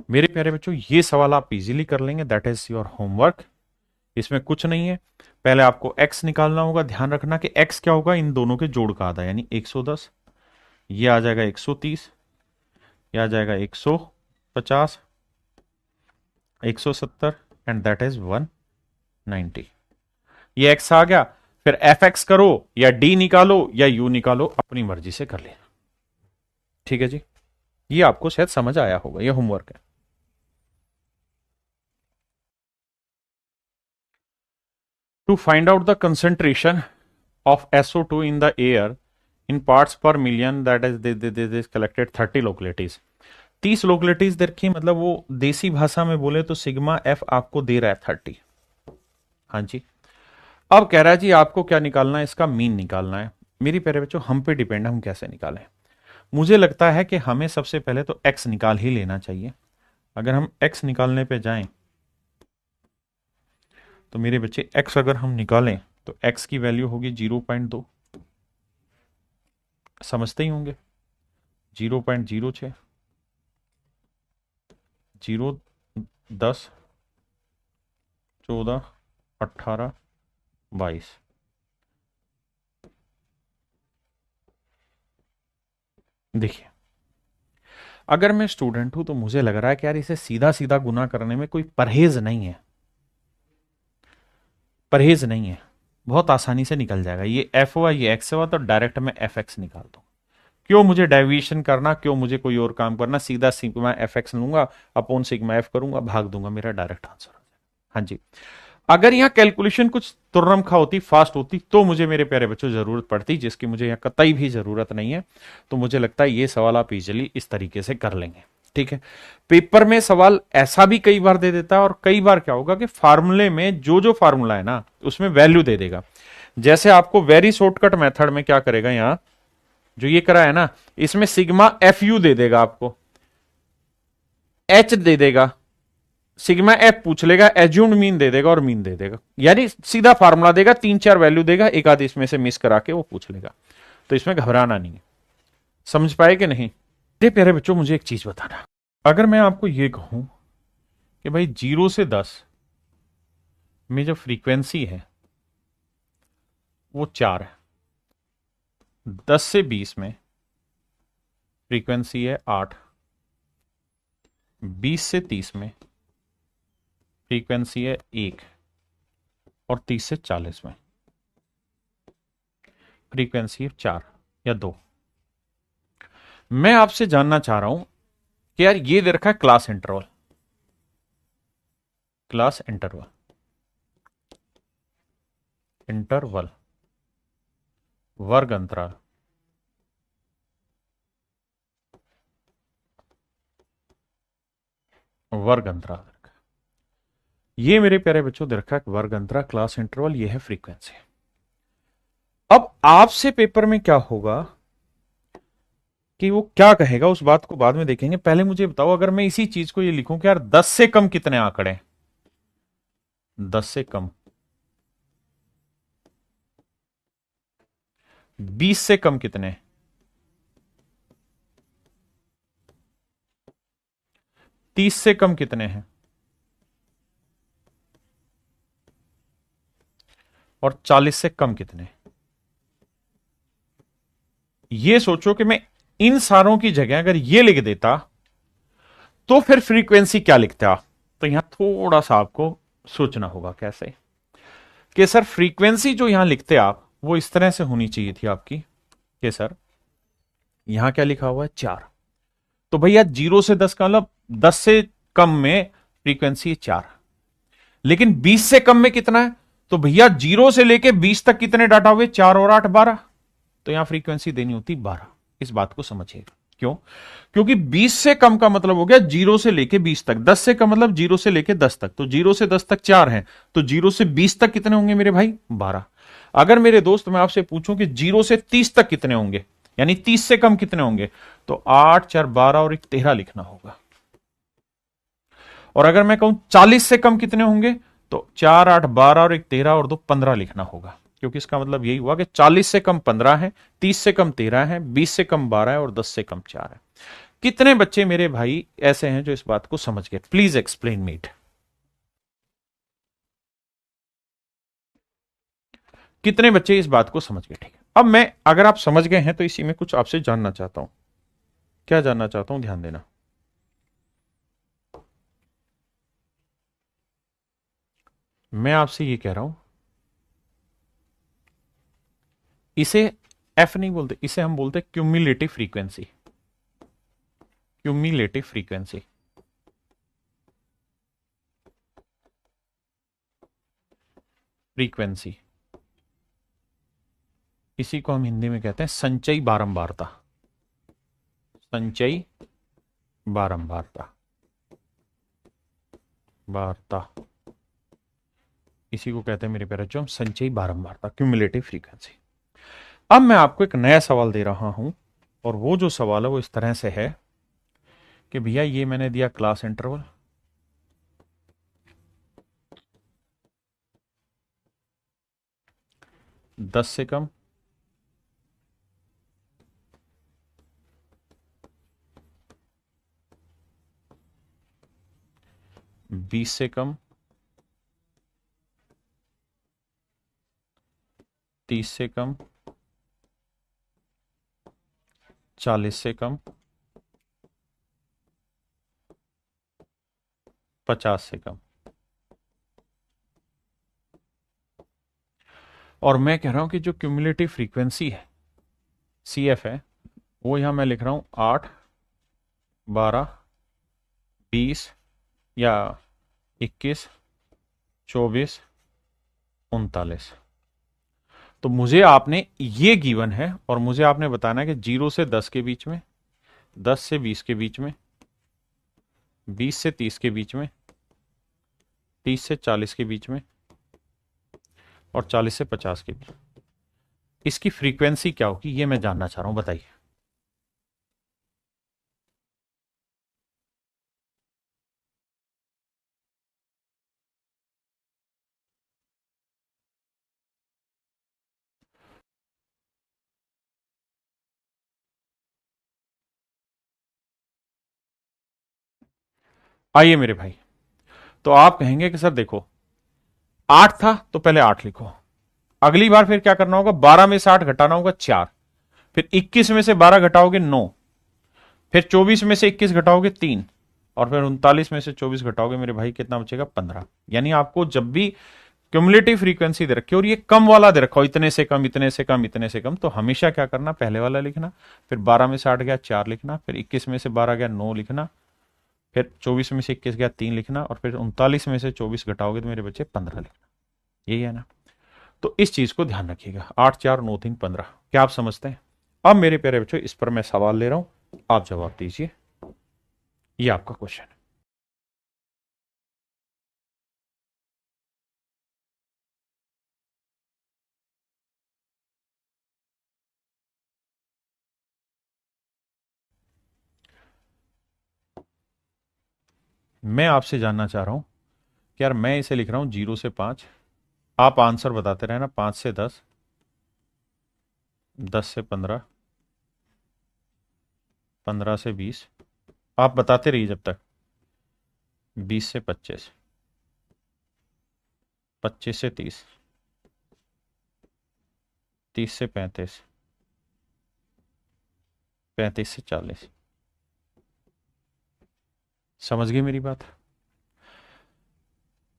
[SPEAKER 1] मेरे प्यारे बच्चों ये सवाल आप इजीली कर लेंगे, दैट इज योर होमवर्क। इसमें कुछ नहीं है, पहले आपको x निकालना होगा। ध्यान रखना कि x क्या होगा, इन दोनों के जोड़ का आधा, यानी 110, ये आ जाएगा 130, ये आ जाएगा 150, 170 एंड दैट इज 190। ये x आ गया, फिर fx करो या d निकालो या u निकालो, अपनी मर्जी से कर लेना। ठीक है जी, ये आपको शायद समझ आया होगा, ये होमवर्क है। To find out the concentration of SO2 in the air in parts per million, that is this collected 30 localities। 30 localities देखिए, मतलब वो देसी भाषा में बोले तो सिग्मा एफ आपको दे रहा है 30। हाँ जी, अब कह रहा है जी आपको क्या निकालना है, इसका मीन निकालना है। मेरी प्यारे बच्चों हम पे डिपेंड, हम कैसे निकालें। मुझे लगता है कि हमें सबसे पहले तो x निकाल ही लेना चाहिए। अगर हम x निकालने पे जाएं तो मेरे बच्चे x अगर हम निकालें तो x की वैल्यू होगी 0.2, समझते ही होंगे, 0.06, 0, 10, 14, 18, 22। देखिए अगर मैं स्टूडेंट हूं तो मुझे लग रहा है कि यार इसे सीधा सीधा गुना करने में कोई परहेज नहीं है, परहेज नहीं है, बहुत आसानी से निकल जाएगा। ये एफ हुआ, ये एक्स हुआ, तो डायरेक्ट मैं एफ एक्स निकाल दूं। क्यों मुझे डेविएशन करना, क्यों मुझे कोई और काम करना, सीधा सिग्मा एफ एक्स लूंगा, अपॉन सिग्मा एफ करूंगा, भाग दूंगा, मेरा डायरेक्ट आंसर हो जाएगा। हाँ जी, अगर यहां कैलकुलेशन कुछ तुर्रमखा होती, फास्ट होती, तो मुझे मेरे प्यारे बच्चों जरूरत पड़ती, जिसकी मुझे यहां कतई भी जरूरत नहीं है। तो मुझे लगता है ये सवाल आप इजिली इस तरीके से कर लेंगे। ठीक है, पेपर में सवाल ऐसा भी कई बार दे देता है, और कई बार क्या होगा कि फार्मूले में जो जो फार्मूला है ना उसमें वैल्यू दे देगा। जैसे आपको वेरी शॉर्टकट मेथड में क्या करेगा, यहां जो ये करा है ना, इसमें सिग्मा एफ यू दे देगा, आपको एच दे देगा, सिग्मा एफ पूछ लेगा, एज्यूम्ड मीन दे देगा और मीन दे देगा, यानी सीधा फार्मूला देगा, 3-4 वैल्यू देगा, एक आध इसमें से मिस करा के वो पूछ लेगा। तो इसमें घबराना नहीं है। समझ पाए कि नहीं? प्यारे बच्चों मुझे एक चीज बताना, अगर मैं आपको ये कहूं कि भाई 0 से 10 में जो फ्रीक्वेंसी है वो 4 है, 10 से 20 में फ्रीक्वेंसी है 8, 20 से 30 में फ्रीक्वेंसी है 1, और 30 से 40 में फ्रीक्वेंसी है 4 या 2। मैं आपसे जानना चाह रहा हूं कि यार ये दे रखा है class interval, class interval, interval वर्ग अंतराल, वर्ग अंतराल रखा। ये मेरे प्यारे बच्चों दे रखा है वर्ग अंतराल, क्लास इंटरवल, ये है फ्रीक्वेंसी। अब आपसे पेपर में क्या होगा कि वो क्या कहेगा, उस बात को बाद में देखेंगे। पहले मुझे बताओ, अगर मैं इसी चीज को ये लिखूं कि यार 10 से कम कितने आंकड़े, 10 से कम, 20 से कम कितने, 30 से कम कितने हैं, और 40 से कम कितने। ये सोचो कि मैं इन सारों की जगह अगर ये लिख देता तो फिर फ्रीक्वेंसी क्या लिखता। तो यहां थोड़ा सा आपको सोचना होगा कैसे कि सर फ्रीक्वेंसी जो यहां लिखते आप वो इस तरह से होनी चाहिए थी आपकी कि सर यहां क्या लिखा हुआ है 4, तो भैया 0 से 10 का मतलब 10 से कम में फ्रीक्वेंसी 4, लेकिन 20 से कम में कितना है, तो भैया 0 से लेके 20 तक कितने डाटा हुए, 4 और 8 12, तो यहां फ्रीक्वेंसी देनी होती 12। इस बात को समझिएगा। क्यों? क्योंकि 20 से कम का मतलब हो गया 0 से लेके 20 तक, 10 से कम मतलब 0 से लेके 10 तक, तो 0 से 10 तक 4 हैं, तो 0 से 20 तक कितने होंगे मेरे भाई? 12। अगर मेरे दोस्त मैं आपसे पूछूं कि 0 से 30 तक कितने होंगे, यानी 30 से कम कितने होंगे, तो 8 4 12 और एक 13 लिखना होगा। और अगर मैं कहूं 40 से कम कितने होंगे, तो 4 8 12 और एक 13 और 2 15 लिखना होगा। क्योंकि इसका मतलब यही हुआ कि 40 से कम 15 है, 30 से कम 13 है, 20 से कम 12 है और 10 से कम 4 है। कितने बच्चे मेरे भाई ऐसे हैं जो इस बात को समझ गए? Please explain me it. कितने बच्चे इस बात को समझ गए? ठीक है, अब मैं, अगर आप समझ गए हैं तो इसी में कुछ आपसे जानना चाहता हूं। क्या जानना चाहता हूं, ध्यान देना। मैं आपसे ये कह रहा हूं, इसे एफ नहीं बोलते, इसे हम बोलते cumulative frequency. Cumulative frequency, frequency, इसी को हम हिंदी में कहते हैं संचयी बारंबारता। संचयी बारंबारता, वार्ता, इसी को कहते हैं मेरे प्यारे बच्चों हम संचयी बारंबारता, क्यूमुलेटिव फ्रीक्वेंसी। अब मैं आपको एक नया सवाल दे रहा हूं, और वो जो सवाल है वो इस तरह से है कि भैया ये मैंने दिया क्लास इंटरवल, 10 से कम, 20 से कम, 30 से कम, 40 से कम, 50 से कम। और मैं कह रहा हूं कि जो क्यूमुलेटिव फ्रीक्वेंसी है, सी एफ है, वो यहां मैं लिख रहा हूं 8 12 20 या 21 24 39। तो मुझे आपने ये गिवन है और मुझे आपने बताना है कि 0 से 10 के बीच में, 10 से 20 के बीच में, 20 से 30 के बीच में, 30 से 40 के बीच में और 40 से 50 के बीच। इसकी फ्रीक्वेंसी क्या होगी ये मैं जानना चाह रहा हूं, बताइए। आइए मेरे भाई, तो आप कहेंगे कि सर देखो 8 था तो पहले 8 लिखो, अगली बार फिर क्या करना होगा, 12 में से 8 घटाना होगा 4, फिर 21 में से 12 घटाओगे 9, फिर 24 में से 21 घटाओगे 3, और फिर 39 में से 24 घटाओगे मेरे भाई कितना बचेगा, 15। यानी आपको जब भी क्यूमुलेटिव फ्रीक्वेंसी दे रखी है और ये कम वाला दे रखा हो, इतने से कम इतने से कम इतने से कम, तो हमेशा क्या करना, पहले वाला लिखना, फिर 12 में से 8 गया 4 लिखना, फिर 21 में से 12 गया 9 लिखना, फिर 24 में से 21 गया 3 लिखना, और फिर 39 में से 24 घटाओगे तो मेरे बच्चे 15 लिखना। यही है ना? तो इस चीज को ध्यान रखिएगा, 8 4 9 3 15। क्या आप समझते हैं? अब मेरे प्यारे बच्चों इस पर मैं सवाल ले रहा हूं, आप जवाब दीजिए, ये आपका क्वेश्चन है। मैं आपसे जानना चाह रहा हूं कि यार मैं इसे लिख रहा हूं 0 से 5, आप आंसर बताते रहना, 5 से 10, 10 से 15, 15 से 20, आप बताते रहिए जब तक, 20 से 25, 25 से 30, 30 से 35, 35 से 40। समझ गए मेरी बात?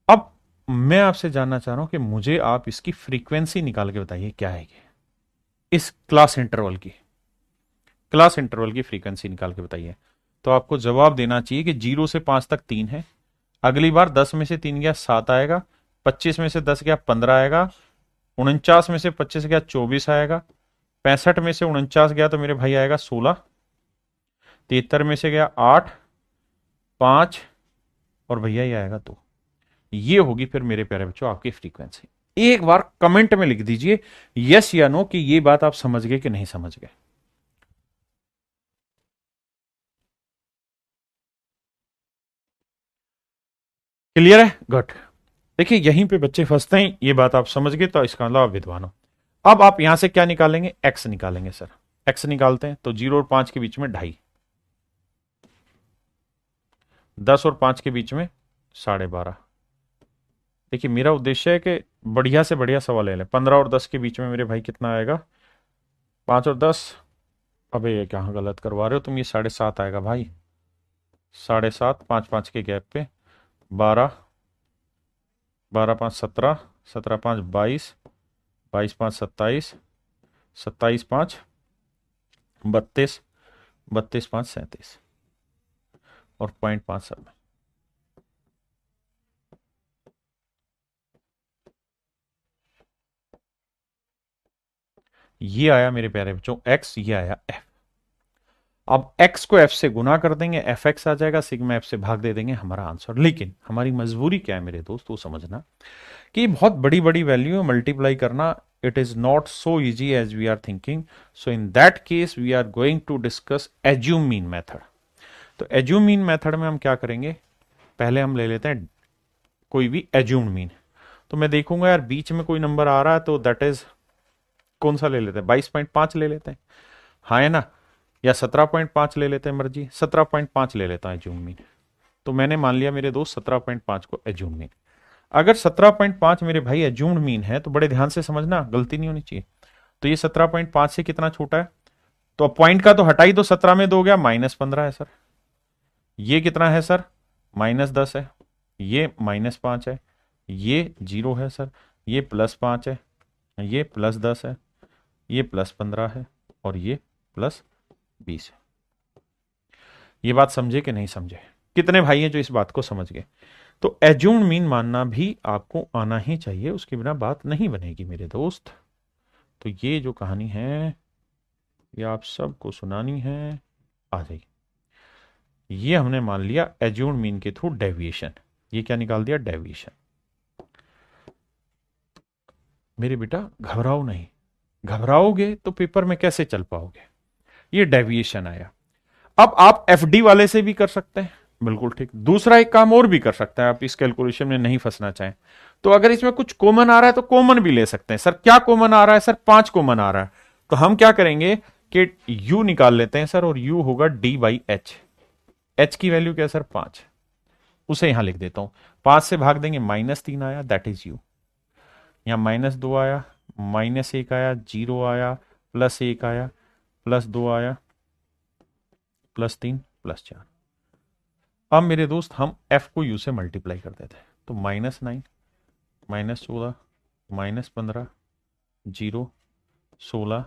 [SPEAKER 1] अब मैं आपसे जानना चाह रहा हूं कि मुझे आप इसकी फ्रीक्वेंसी निकाल के बताइए क्या है ये, इस क्लास इंटरवल की फ्रीक्वेंसी निकाल के बताइए। तो आपको जवाब देना चाहिए कि 0 से 5 तक 3 है, अगली बार 10 में से 3 गया 7 आएगा, 25 में से 10 गया 15 आएगा, 49 में से 25 गया 24 आएगा, 65 में से 49 गया तो मेरे भाई आएगा 16, 73 में से गया 8, 5, और भैया ये आएगा 2। ये होगी फिर मेरे प्यारे बच्चों आपकी फ्रीक्वेंसी। एक बार कमेंट में लिख दीजिए यस या नो कि ये बात आप समझ गए कि नहीं समझ गए। क्लियर है? गुड। देखिए यहीं पे बच्चे फंसते हैं, ये बात आप समझ गए तो इसका अलावा विद्वानों। अब आप यहां से क्या निकालेंगे? एक्स निकालेंगे सर। एक्स निकालते हैं तो 0 और 5 के बीच में 2.5, 10 और 5 के बीच में 12.5। देखिए मेरा उद्देश्य है कि बढ़िया से बढ़िया सवाल ले लें। 15 और 10 के बीच में मेरे भाई कितना आएगा? 5 और 10, अबे ये कहाँ गलत करवा रहे हो तुम, ये 7.5 आएगा भाई। 7.5, 5 5 के गैप पे 12, 12 5 17, 17 5 22, 22 5 27, 27 5 32, 32 5 37, और 0.5 सब में। ये आया मेरे प्यारे बच्चों एक्स, ये आया एफ। अब एक्स को एफ से गुना कर देंगे, एफ एक्स आ जाएगा, सिग्मा एफ से भाग दे देंगे, हमारा आंसर। लेकिन हमारी मजबूरी क्या है मेरे दोस्त, वो समझना कि बहुत बड़ी बड़ी वैल्यू मल्टीप्लाई करना, it is not so easy as we are thinking. So in that case we are going to discuss assume mean method. तो एज्यूम मीन मेथड में हम क्या करेंगे? पहले हम ले लेते हैं कोई भी एज्यूम्ड मीन। तो मैं देखूंगा यार बीच में कोई नंबर आ रहा है तो दैट इज कौन सा ले लेते हैं? 22.5 ले लेते हैं, हाँ है ना? या 17.5 ले लेते हैं, मर्जी। 17.5 ले लेता है एज्यूम मीन। तो मैंने मान लिया मेरे दोस्त 17.5 को एज्यूम मीन। अगर 17.5 मेरे भाई एज्यूम्ड मीन है तो बड़े ध्यान से समझना, गलती नहीं होनी चाहिए। तो ये 17.5 से कितना छोटा है? तो पॉइंट का तो हटा ही दो, 17 में 2 गया, -15 है सर। ये कितना है सर? -10 है। ये -5 है। ये 0 है सर। ये +5 है। ये +10 है। ये +15 है। और ये +20 है। ये बात समझे कि नहीं समझे? कितने भाई हैं जो इस बात को समझ गए? तो एज्यूम्ड मीन मानना भी आपको आना ही चाहिए, उसके बिना बात नहीं बनेगी मेरे दोस्त। तो ये जो कहानी है ये आप सबको सुनानी है, आ जाइए। ये हमने मान लिया एज्यूम्ड मीन के थ्रू डेविएशन। ये क्या निकाल दिया? डेविएशन। मेरे बेटा घबराओ नहीं, घबराओगे तो पेपर में कैसे चल पाओगे? ये डेविएशन आया। अब आप एफडी वाले से भी कर सकते हैं, बिल्कुल ठीक। दूसरा एक काम और भी कर सकते हैं, आप इस कैलकुलेशन में नहीं फंसना चाहें तो अगर इसमें कुछ कॉमन आ रहा है तो कॉमन भी ले सकते हैं। सर क्या कॉमन आ रहा है? सर 5 कॉमन आ रहा है। तो हम क्या करेंगे कि u निकाल लेते हैं सर, और u होगा d/h। h की वैल्यू क्या है सर? 5। उसे यहां लिख देता हूं, 5 से भाग देंगे, -3 आया, दैट इज u। यहां -2 आया, -1 आया, 0 आया, +1 आया, +2 आया, +3, +4। अब मेरे दोस्त हम f को u से मल्टीप्लाई कर देते हैं। तो -9, -14, -15, 0, 16,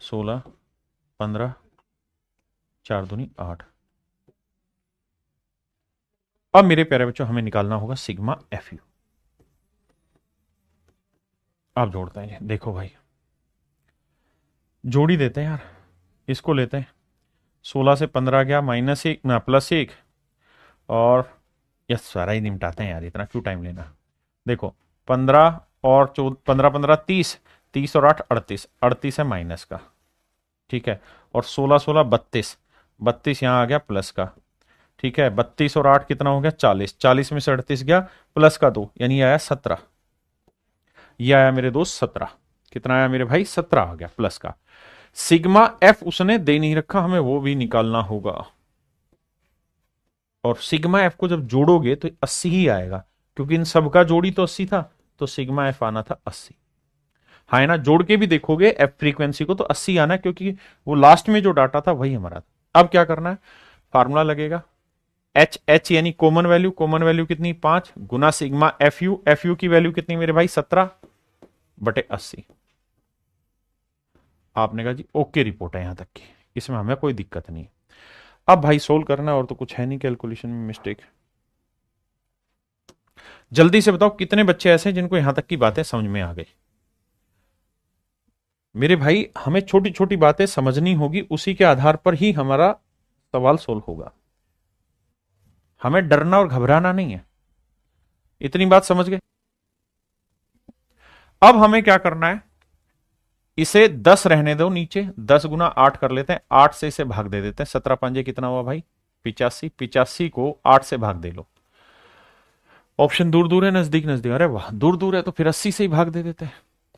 [SPEAKER 1] 16, 15, 4 दूनी 8। अब मेरे प्यारे बच्चों हमें निकालना होगा सिग्मा एफ यू। आप जोड़ते हैं, देखो भाई जोड़ी देते हैं यार। इसको लेते हैं, 16 से 15 गया, -1 ना +1, और यस सारा ही निपटाते हैं यार, इतना क्यों टाइम लेना। देखो 15 और 14, 15 15 30, 30 और 8 38, 38 है माइनस का, ठीक है। और 16 16 32, 32 यहां आ गया प्लस का, ठीक है। 32 और 8 कितना हो गया? 40, 40 में से 38 गया, प्लस का 2, यानी आया 17। ये आया मेरे दोस्त 17। कितना आया मेरे भाई? 17 आ गया प्लस का। सिग्मा एफ उसने दे नहीं रखा, हमें वो भी निकालना होगा। और सिग्मा एफ को जब जोड़ोगे तो 80 ही आएगा, क्योंकि इन सबका जोड़ी तो 80 था, तो सिग्मा एफ आना था 80। हाँ ना, जोड़ के भी देखोगे एफ फ्रीक्वेंसी को तो 80 आना, क्योंकि वो लास्ट में जो डाटा था वही हमारा था। अब क्या करना है? फार्मूला लगेगा एच एच यानी कॉमन वैल्यू, कॉमन वैल्यू कितनी? 5 गुना सिग्मा एफ यू की वैल्यू कितनी मेरे भाई? 17/80। आपने कहा जी ओके रिपोर्ट है यहां तक की, इसमें हमें कोई दिक्कत नहीं। अब भाई सोल्व करना, और तो कुछ है नहीं कैलकुलेशन में मिस्टेक। जल्दी से बताओ कितने बच्चे ऐसे हैं जिनको यहां तक की बातें समझ में आ गई? मेरे भाई हमें छोटी छोटी बातें समझनी होगी, उसी के आधार पर ही हमारा सवाल सोल्व होगा। हमें डरना और घबराना नहीं है। इतनी बात समझ गए? अब हमें क्या करना है, इसे 10 रहने दो नीचे, 10 गुना 8 कर लेते हैं, 8 से इसे भाग दे देते हैं। 17 पंजे कितना हुआ भाई? 85। 85 को 8 से भाग दे लो। ऑप्शन दूर दूर है, नजदीक नजदीक? अरे वाह, दूर दूर है तो फिर 80 से ही भाग दे देते हैं।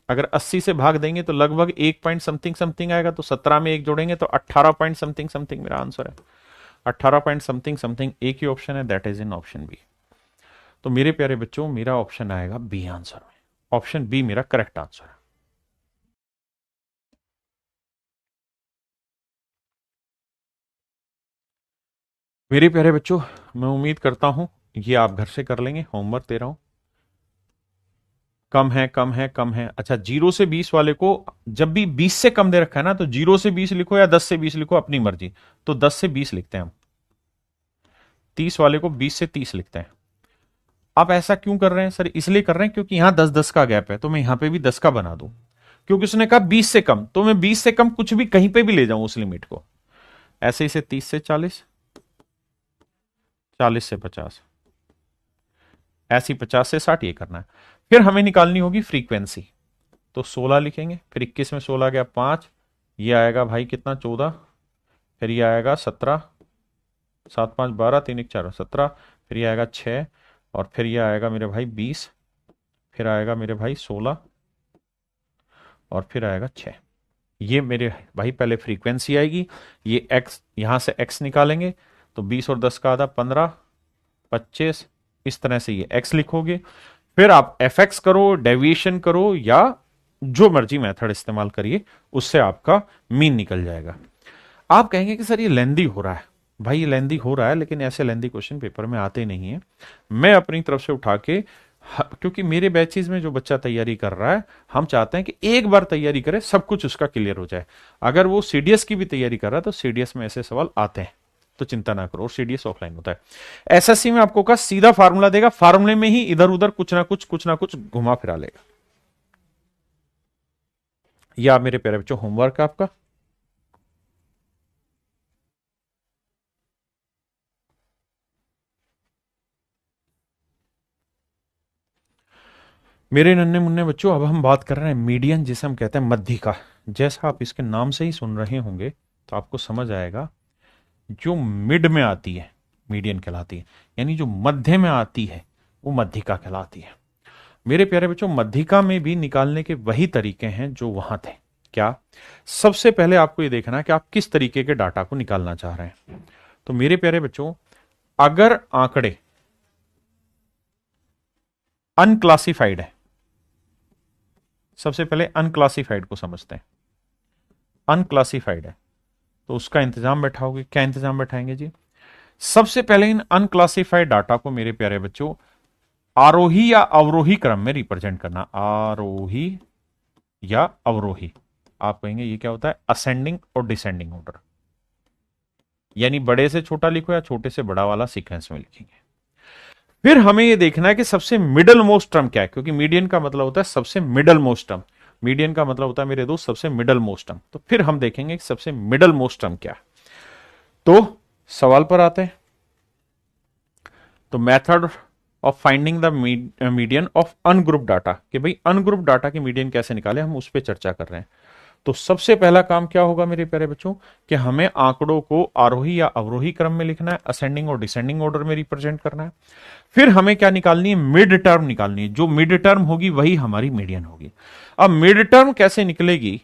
[SPEAKER 1] अगर 80 से भाग देंगे तो लगभग 1 पॉइंट समथिंग समथिंग आएगा, तो 17 में एक जोड़ेंगे तो 18 पॉइंट समथिंग समथिंग मेरा आंसर है। 18 पॉइंट समथिंग समथिंग एक ही ऑप्शन है, that is in option B. तो मेरे प्यारे बच्चों, मेरा ऑप्शन आएगा बी आंसर में। ऑप्शन बी मेरा करेक्ट आंसर है। मेरे प्यारे बच्चों, मैं उम्मीद करता हूं ये आप घर से कर लेंगे, होमवर्क दे रहा हूं। कम है, कम है, कम है। अच्छा, 0 से 20 वाले को जब भी 20 से कम दे रखा है ना, तो 0 से 20 लिखो या 10 से 20 लिखो, अपनी मर्जी। तो 10 से 20 लिखते हैं हम। 30 वाले को 20 से 30 लिखते हैं। आप ऐसा क्यों कर रहे हैं सर? इसलिए कर रहे हैं क्योंकि यहां 10 10 का गैप है, तो मैं यहां पे भी 10 का बना दूं। क्योंकि उसने कहा 20 से कम, तो मैं 20 से कम कुछ भी कहीं पे भी ले जाऊं उस लिमिट को। ऐसे इसे 30 से 40, 40 से 50, ऐसी 50 से 60 ये करना है। फिर हमें निकालनी होगी फ्रीक्वेंसी। तो 16 लिखेंगे, फिर 21 में 16 गया 5, ये आएगा भाई कितना? 14। फिर ये आएगा 17, 7 5 12, 3 1 4 17। फिर ये आएगा 6, और फिर ये आएगा मेरे भाई 20। फिर आएगा मेरे भाई 16, और फिर आएगा 6। ये मेरे भाई पहले फ्रीक्वेंसी आएगी। ये एक्स, यहां से एक्स निकालेंगे, तो 20 और 10 का आधा 15, 25। इस तरह से ये एक्स लिखोगे। फिर आप एफ एक्स करो, डेविएशन करो, या जो मर्जी मेथड इस्तेमाल करिए, उससे आपका मीन निकल जाएगा। आप कहेंगे कि सर ये लेंदी हो रहा है। भाई ये लेंदी हो रहा है, लेकिन ऐसे लेंदी क्वेश्चन पेपर में आते नहीं है। मैं अपनी तरफ से उठा के, क्योंकि मेरे बैचेज में जो बच्चा तैयारी कर रहा है, हम चाहते हैं कि एक बार तैयारी करे, सब कुछ उसका क्लियर हो जाए। अगर वो सीडीएस की भी तैयारी कर रहा है, तो सीडीएस में ऐसे सवाल आते हैं, तो चिंता ना करो। और सीडीएस ऑफलाइन होता है। एसएससी में आपको का सीधा फार्मूला देगा, फार्मूले में ही इधर उधर कुछ ना कुछ घुमा फिरा लेगा। यह मेरे प्यारे बच्चों होमवर्क है आपका। मेरे नन्हे मुन्ने बच्चों, अब हम बात कर रहे हैं मीडियन, जिसे हम कहते हैं मध्यिका। जैसा आप इसके नाम से ही सुन रहे होंगे, तो आपको समझ आएगा, जो मिड में आती है मीडियन कहलाती है, यानी जो मध्य में आती है वो मध्यिका कहलाती है। मेरे प्यारे बच्चों, मध्यिका में भी निकालने के वही तरीके हैं जो वहां थे। क्या? सबसे पहले आपको ये देखना है कि आप किस तरीके के डाटा को निकालना चाह रहे हैं। तो मेरे प्यारे बच्चों, अगर आंकड़े अनक्लासिफाइड है, सबसे पहले अनक्लासिफाइड को समझते हैं। अनक्लासिफाइड है तो उसका इंतजाम बैठाओगे। क्या इंतजाम बैठाएंगे जी? सबसे पहले इन अनक्लासिफाइड डाटा को मेरे प्यारे बच्चों आरोही या अवरोही क्रम में रिप्रेजेंट करना। आरोही या अवरोही। आप कहेंगे ये क्या होता है? असेंडिंग और डिसेंडिंग ऑर्डर, यानी बड़े से छोटा लिखो या छोटे से बड़ा वाला सीक्वेंस में लिखेंगे। फिर हमें यह देखना है कि सबसे मिडल मोस्ट टर्म क्या है, क्योंकि मीडियन का मतलब होता है सबसे मिडल मोस्ट टर्म। मीडियन का मतलब होता है मेरे दोस्त सबसे मिडल मोस्ट टर्म। तो फिर हम देखेंगे कि सबसे मिडल मोस्ट टर्म क्या है। तो सवाल पर आते हैं। तो method of finding the median of ungroup data, कि भाई अनग्रुप डाटा की मीडियन कैसे निकाले, हम उस पर चर्चा कर रहे हैं। तो सबसे पहला काम क्या होगा मेरे प्यारे बच्चों, कि हमें आंकड़ों को आरोही या अवरोही क्रम में लिखना है, असेंडिंग और डिसेंडिंग ऑर्डर में रिप्रेजेंट करना है। फिर हमें क्या निकालनी है? मिड टर्म निकालनी है। जो मिड टर्म होगी वही हमारी मीडियन होगी। अब मिड टर्म कैसे निकलेगी?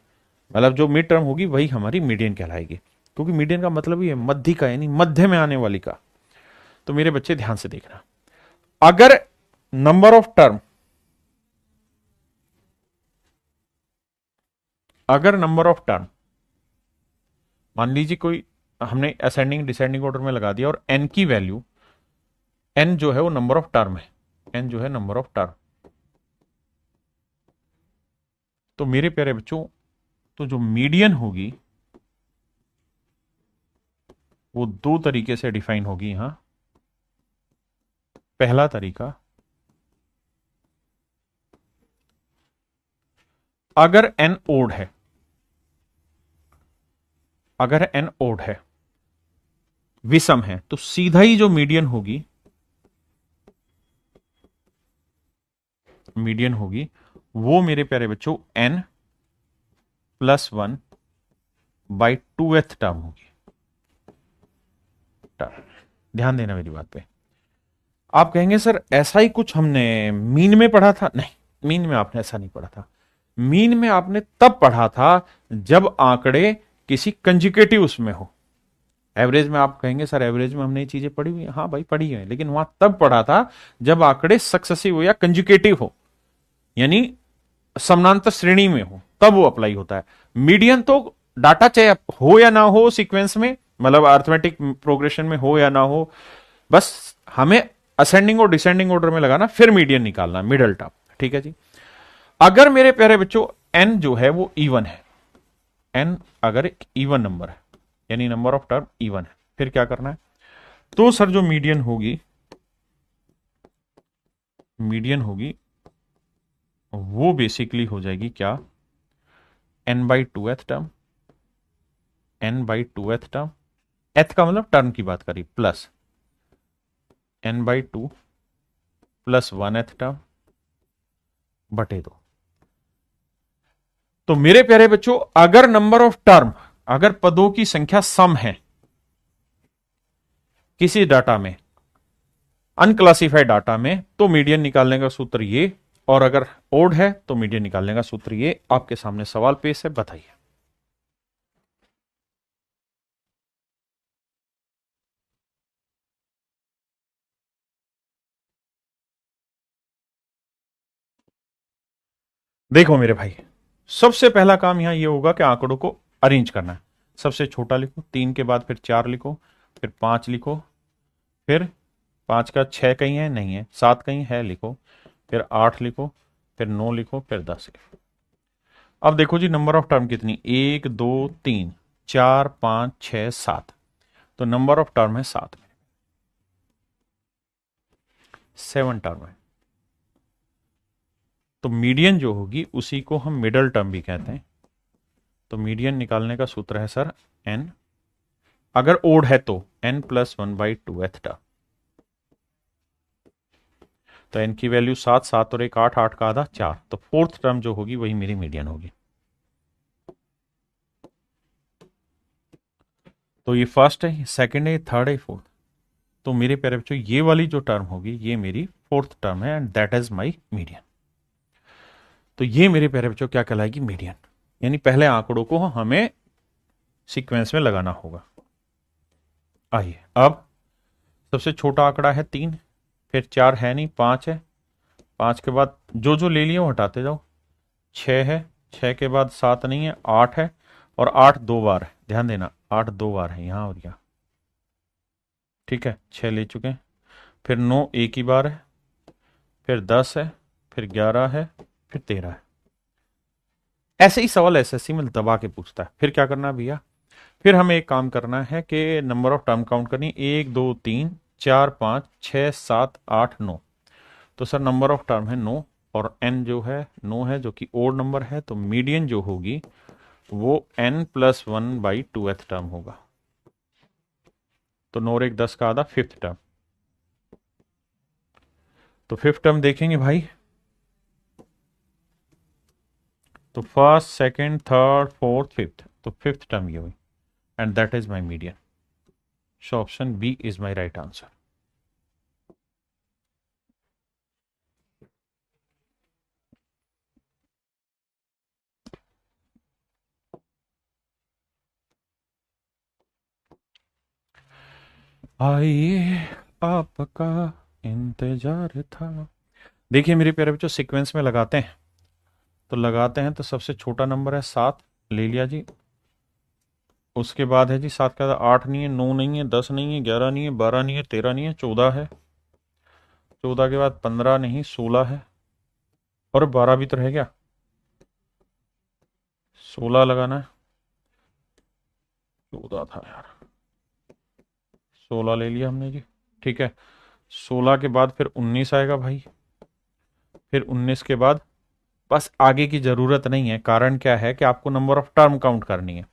[SPEAKER 1] मतलब जो मिड टर्म होगी वही हमारी मीडियन कहलाएगी, क्योंकि मीडियन का मतलब ही है मध्य का, यानी मध्य में आने वाली का। तो मेरे बच्चे ध्यान से देखना, अगर नंबर ऑफ टर्म, अगर नंबर ऑफ टर्म मान लीजिए कोई, हमने असेंडिंग डिसेंडिंग ऑर्डर में लगा दिया, और एन की वैल्यू, एन जो है वो नंबर ऑफ टर्म है, एन जो है नंबर ऑफ टर्म। तो मेरे प्यारे बच्चों, तो जो मीडियन होगी वो दो तरीके से डिफाइन होगी यहां। पहला तरीका, अगर एन ओड है, अगर n ओड है, विषम है, तो सीधा ही जो मीडियन होगी, वो मेरे प्यारे बच्चों n+1/2th टर्म होगी। ध्यान देना मेरी बात पे। आप कहेंगे सर ऐसा ही कुछ हमने मीन में पढ़ा था? नहीं, मीन में आपने ऐसा नहीं पढ़ा था। मीन में आपने तब पढ़ा था जब आंकड़े किसी कंजुगेटिव उसमें हो। एवरेज में आप कहेंगे सर एवरेज में हमने ये चीजें पढ़ी हुई है। हाँ भाई पढ़ी है, लेकिन वहां तब पढ़ा था जब आंकड़े सक्सेसिव हो या कंजुगेटिव हो, यानी समानांतर श्रेणी में हो, तब वो अप्लाई होता है। मीडियन तो डाटा चाहे हो या ना हो सीक्वेंस में, मतलब अर्थमेटिक प्रोग्रेशन में हो या ना हो, बस हमें असेंडिंग और डिसेंडिंग ऑर्डर में लगाना, फिर मीडियन निकालना, मिडल टर्म। ठीक है जी। अगर मेरे प्यारे बच्चों एन जो है वो इवन है, एन अगर एक इवन नंबर है, यानी नंबर ऑफ टर्म इवन है, फिर क्या करना है? तो सर जो मीडियन होगी वो बेसिकली हो जाएगी क्या? n/2th टर्म, n/2th टर्म, एथ का मतलब टर्म की बात करी, प्लस n/2 + 1th टर्म बटे 2। तो मेरे प्यारे बच्चों अगर नंबर ऑफ टर्म, अगर पदों की संख्या सम है किसी डाटा में, अनक्लासिफाइड डाटा में, तो मीडियन निकालने का सूत्र ये, और अगर ओड है तो मीडियन निकालने का सूत्र ये। आपके सामने सवाल पेश है, बताइए। देखो मेरे भाई, सबसे पहला काम यहां ये होगा कि आंकड़ों को अरेंज करना है। सबसे छोटा लिखो, 3 के बाद फिर 4 लिखो, फिर 5 लिखो, फिर 5 का 6 कहीं है नहीं है, 7 कहीं है लिखो, फिर 8 लिखो, फिर 9 लिखो, फिर 10 लिखो। अब देखो जी नंबर ऑफ टर्म कितनी, 1 2 3 4 5 6 7, तो नंबर ऑफ टर्म है 7 में, 7 टर्म है। तो मीडियन जो होगी उसी को हम मिडल टर्म भी कहते हैं। तो मीडियन निकालने का सूत्र है सर n, अगर ओड है तो n+1/2th टर्म। तो n की वैल्यू 7, 7 और 1 8, 8 का आधा 4, तो 4th टर्म जो होगी वही मेरी मीडियन होगी। तो ये फर्स्ट है, सेकंड है, थर्ड है, फोर्थ। तो मेरे प्यारे बच्चों ये वाली जो टर्म होगी ये मेरी 4th टर्म है, and that is my median. तो ये मेरे प्यारे बच्चों क्या कहलाएगी? मीडियन। यानी पहले आंकड़ों को हमें सीक्वेंस में लगाना होगा। आइए अब सबसे छोटा आंकड़ा है 3, फिर 4 है नहीं, 5 है, 5 के बाद जो जो ले लिए वो हटाते जाओ, 6 है, 6 के बाद 7 नहीं है, 8 है, और 8 2 बार है, ध्यान देना 8 2 बार है यहां और यहां। ठीक है, 6 ले चुके हैं, फिर 9 एक ही बार है, फिर 10 है, फिर 11 है, फिर 13 है। ऐसे ही सवाल एसएससी में दबा के पूछता है। फिर क्या करना है भैया? फिर हमें एक काम करना है कि नंबर ऑफ टर्म काउंट करनी, 1 2 3 4 5 6 7 8 9। तो सर नंबर ऑफ टर्म है 9, और n जो है 9 है, जो कि ओड नंबर है, तो मीडियन जो होगी वो n+1/2th टर्म होगा। तो 9 और 1 10 का आधा, 5th टर्म। तो 5th टर्म देखेंगे भाई, तो first second third fourth fifth, तो 5th टर्म ये हुई, and that is my median. So option B is my right answer. आइए आपका इंतजार था। देखिए मेरे प्यारे बच्चों सीक्वेंस में लगाते हैं, तो सबसे छोटा नंबर है 7, ले लिया जी। उसके बाद है जी 7 का 8 नहीं है, 9 नहीं है, 10 नहीं है, 11 नहीं है, 12 नहीं है, 13 नहीं है, 14 है, 14 के बाद 15 नहीं, 16 है, और 12 भी तो रह गया, 16 लगाना है। 14 था यार, 16 ले लिया हमने जी। ठीक है, 16 के बाद फिर 19 आएगा भाई, फिर 19 के बाद बस आगे की जरूरत नहीं है। कारण क्या है कि आपको नंबर ऑफ टर्म काउंट करनी है।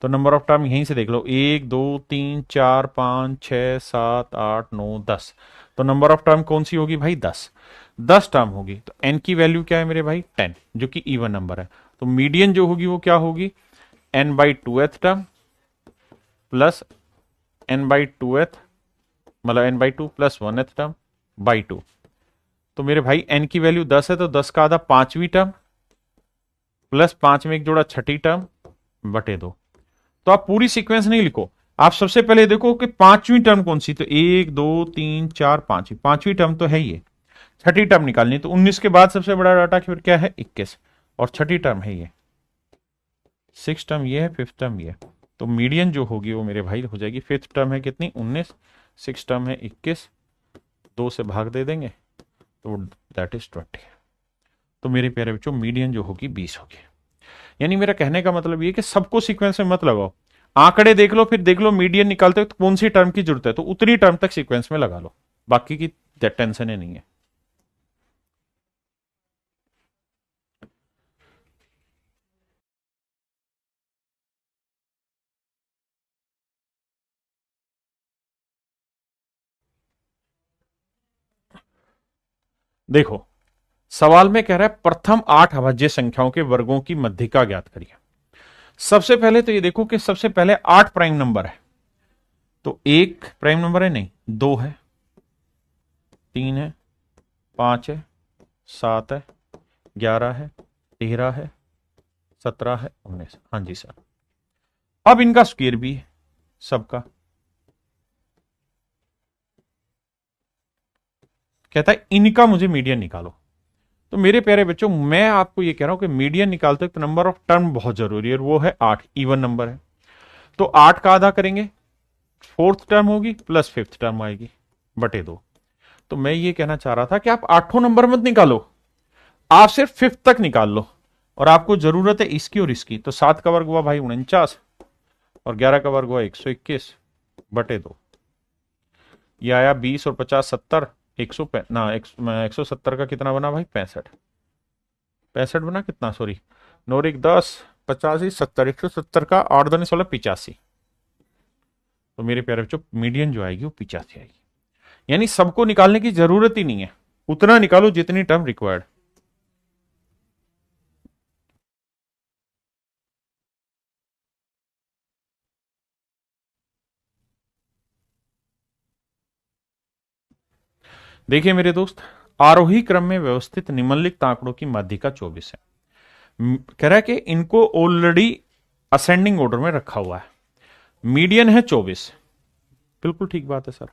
[SPEAKER 1] तो नंबर ऑफ टर्म यहीं से देख लो, 1 2 3 4 5 6 7 8 9 10। तो नंबर ऑफ टर्म कौन सी होगी भाई? 10। 10 टर्म होगी। तो एन की वैल्यू क्या है मेरे भाई? 10, जो कि इवन नंबर है। तो मीडियन जो होगी वो क्या होगी? N by two th term plus n by two th, मतलब n by two plus one th term by two. तो मेरे भाई एन की वैल्यू 10 है, तो 10 का आधा पांचवी टर्म प्लस 5 में एक जोड़ा छठी टर्म बटे 2। तो आप पूरी सीक्वेंस नहीं लिखो, आप सबसे पहले देखो कि पांचवी टर्म कौन सी। तो 1 2 3 4 5, पांचवी टर्म तो है ये। छठी टर्म निकालनी, तो 19 के बाद सबसे बड़ा डाटा फिर क्या है? 21, और छठी टर्म है ये। सिक्स टर्म ये है, फिफ्थ टर्म ये है। तो मीडियन जो होगी वो मेरे भाई हो जाएगी, फिफ्थ टर्म है कितनी? 19, सिक्स टर्म है 21, 2 से भाग दे देंगे तो दैट इज 20। तो मेरे प्यारे बच्चों मीडियन जो होगी 20 होगी। यानी मेरा कहने का मतलब ये कि सबको सीक्वेंस में मत लगाओ, आंकड़े देख लो, फिर देख लो मीडियन निकालते हो तो कौन सी टर्म की जरूरत है, तो उतनी टर्म तक सीक्वेंस में लगा लो, बाकी की टेंशन ही नहीं है। देखो सवाल में कह रहा है प्रथम 8 अभाज्य संख्याओं के वर्गों की मध्यिका ज्ञात करिए। सबसे पहले तो ये देखो कि सबसे पहले 8 प्राइम नंबर है, तो एक प्राइम नंबर है नहीं, 2 है, 3 है, 5 है, 7 है, 11 है, 13 है, 17 है, 19। हाँ जी सर। अब इनका स्क्वायर भी है सबका। कहता है इनका मुझे मीडियन निकालो। तो मेरे प्यारे बच्चों मैं आपको ये कह रहा हूं कि मीडियन निकालते वक्त नंबर ऑफ टर्म बहुत जरूरी है, और वो है 8, इवन नंबर है। तो 8 का आधा करेंगे, फोर्थ टर्म होगी प्लस फिफ्थ टर्म आएगी बटे 2। तो मैं ये कहना चाह रहा था कि आप आठों नंबर मत निकालो, आप सिर्फ फिफ्थ तक निकाल लो, और आपको जरूरत है इसकी और इसकी। तो 7 का वर्ग हुआ भाई 49, और 11 का वर्ग हुआ 121 बटे 2। ये आया 20 और 50 70, 170 का कितना बना भाई? 65। 65 बना कितना, सॉरी, 9 1 10, 85 70, 170 का 8 दूनी 16, 85। तो मेरे प्यारे बच्चों मीडियन जो आएगी वो 85 आएगी। यानी सबको निकालने की जरूरत ही नहीं है, उतना निकालो जितनी टर्म रिक्वायर्ड। देखिए मेरे दोस्त, आरोही क्रम में व्यवस्थित निम्नलिखित आंकड़ों की माध्यिका 24 है। कह रहा है कि इनको ऑलरेडी असेंडिंग ऑर्डर में रखा हुआ है, मीडियन है 24। बिल्कुल ठीक बात है सर।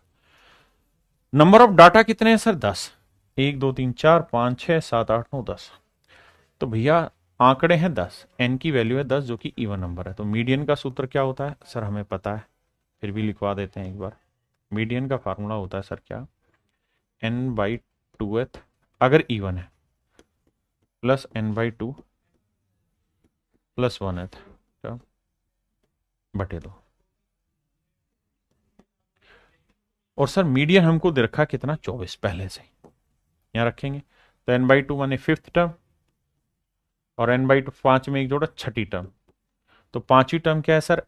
[SPEAKER 1] नंबर ऑफ डाटा कितने हैं सर? 10। 1 2 3 4 5 6 7 8 9 10। तो भैया आंकड़े हैं 10, एन की वैल्यू है 10 जो कि इवन नंबर है। तो मीडियन का सूत्र क्या होता है सर? हमें पता है, फिर भी लिखवा देते हैं एक बार। मीडियन का फार्मूला होता है सर क्या? एन बाई टू एथ अगर इवन है, plus n by two plus one एथ बटे 2। और सर मीडियन हमको दे रखा कितना? 24 पहले से यहां रखेंगे। तो एन बाई टू माने फिफ्थ टर्म, और एन बाई टू 5 में एक जोड़ा छठी टर्म। तो पांचवी टर्म क्या है सर?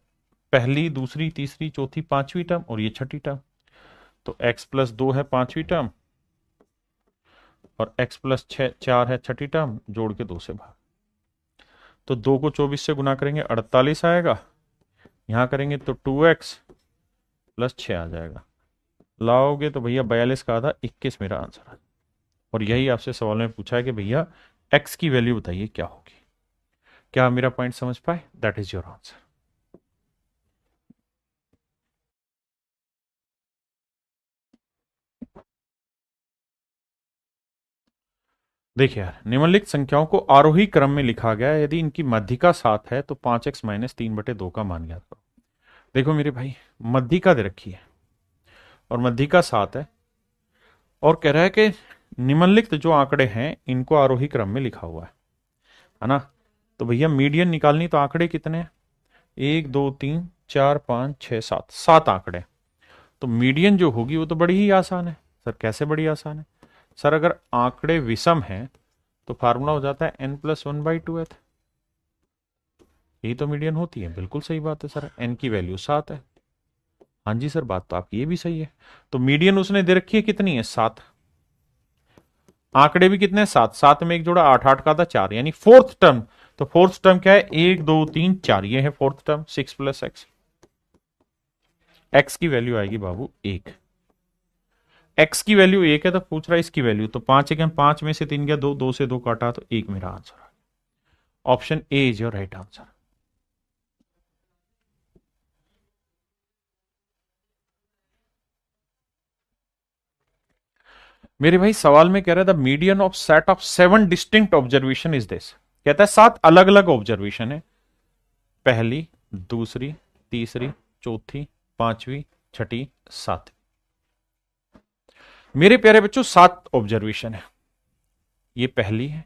[SPEAKER 1] पहली, दूसरी, तीसरी, चौथी, पांचवी टर्म, और ये छठी टर्म। तो x प्लस 2 है पांचवी टर्म, और x प्लस 4 है छठी टर्म, जोड़ के 2 से भाग। तो 2 को 24 से गुना करेंगे 48 आएगा, यहां करेंगे तो 2x प्लस 6 आ जाएगा। लाओगे तो भैया 42 का आधा 21 मेरा आंसर है। और यही आपसे सवाल में पूछा है कि भैया x की वैल्यू बताइए क्या होगी। क्या मेरा पॉइंट समझ पाए? That is your answer. देखिए यार, निम्नलिखित संख्याओं को आरोही क्रम में लिखा गया है, यदि इनकी मध्यिका 7 है तो 5x माइनस 3 बटे 2 का मान ज्ञात करो। देखो मेरे भाई मध्यिका दे रखी है, और मध्यिका 7 है, और कह रहा है कि निम्नलिखित जो आंकड़े हैं इनको आरोही क्रम में लिखा हुआ है ना। तो भैया मीडियन निकालनी, तो आंकड़े कितने हैं? 1 2 3 4 5 6 7, 7 आंकड़े। तो मीडियन जो होगी वो तो बड़ी ही आसान है सर। कैसे बड़ी आसान है सर? अगर आंकड़े विषम हैं तो फार्मूला हो जाता है n plus one by two एथ। यही तो मीडियन होती है। बिल्कुल सही बात है सर, एन की वैल्यू 7 है। हाँ जी सर, बात तो आपकी ये भी सही है। तो मीडियन उसने दे रखी है कितनी है, 7। आंकड़े भी कितने हैं, 7, 7 में एक जोड़ा 8, 8 का था 4, यानी फोर्थ टर्म। तो फोर्थ टर्म क्या है, 1 2 3 4, ये है fourth term, 6 plus x. X की वैल्यू आएगी बाबू 1। एक्स की वैल्यू 1 है तो पूछ रहा है इसकी वैल्यू, तो 5 एक 5 में से 3 गया 2, 2 से 2 काटा तो 1 मेरा आंसर है। Option A is your right answer. मेरे भाई सवाल में कह रहा था median of set of 7 distinct observation is this. कहता है 7 अलग अलग ऑब्जर्वेशन है, पहली, दूसरी, तीसरी, चौथी, पांचवी, छठी, सातवीं। मेरे प्यारे बच्चों 7 ऑब्जर्वेशन है। ये पहली है,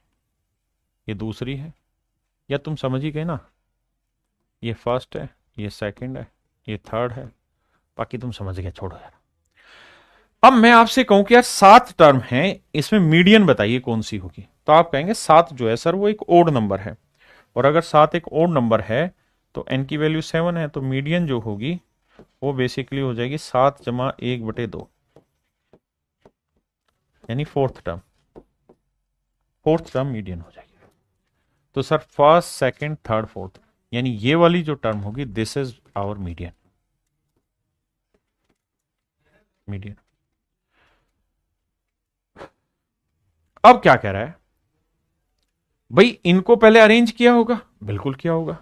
[SPEAKER 1] ये दूसरी है, या तुम समझ ही गए ना, ये फर्स्ट है, ये सेकंड है, ये थर्ड है, बाकी तुम समझ गए, छोड़ो यार। अब मैं आपसे कहूं कि यार 7 टर्म है, इसमें मीडियन बताइए कौन सी होगी, तो आप कहेंगे 7 जो है सर वो एक ओड नंबर है, और अगर 7 एक ओड नंबर है तो एन की वैल्यू 7 है, तो मीडियन जो होगी वो बेसिकली हो जाएगी 7 जमा 1/2, यानी fourth term. Fourth term median हो जाएगी। तो sir first, second, third, fourth, यानी ये वाली जो टर्म होगी this is our median. Median. अब क्या कह रहा है भाई, इनको पहले अरेंज किया होगा, बिल्कुल किया होगा।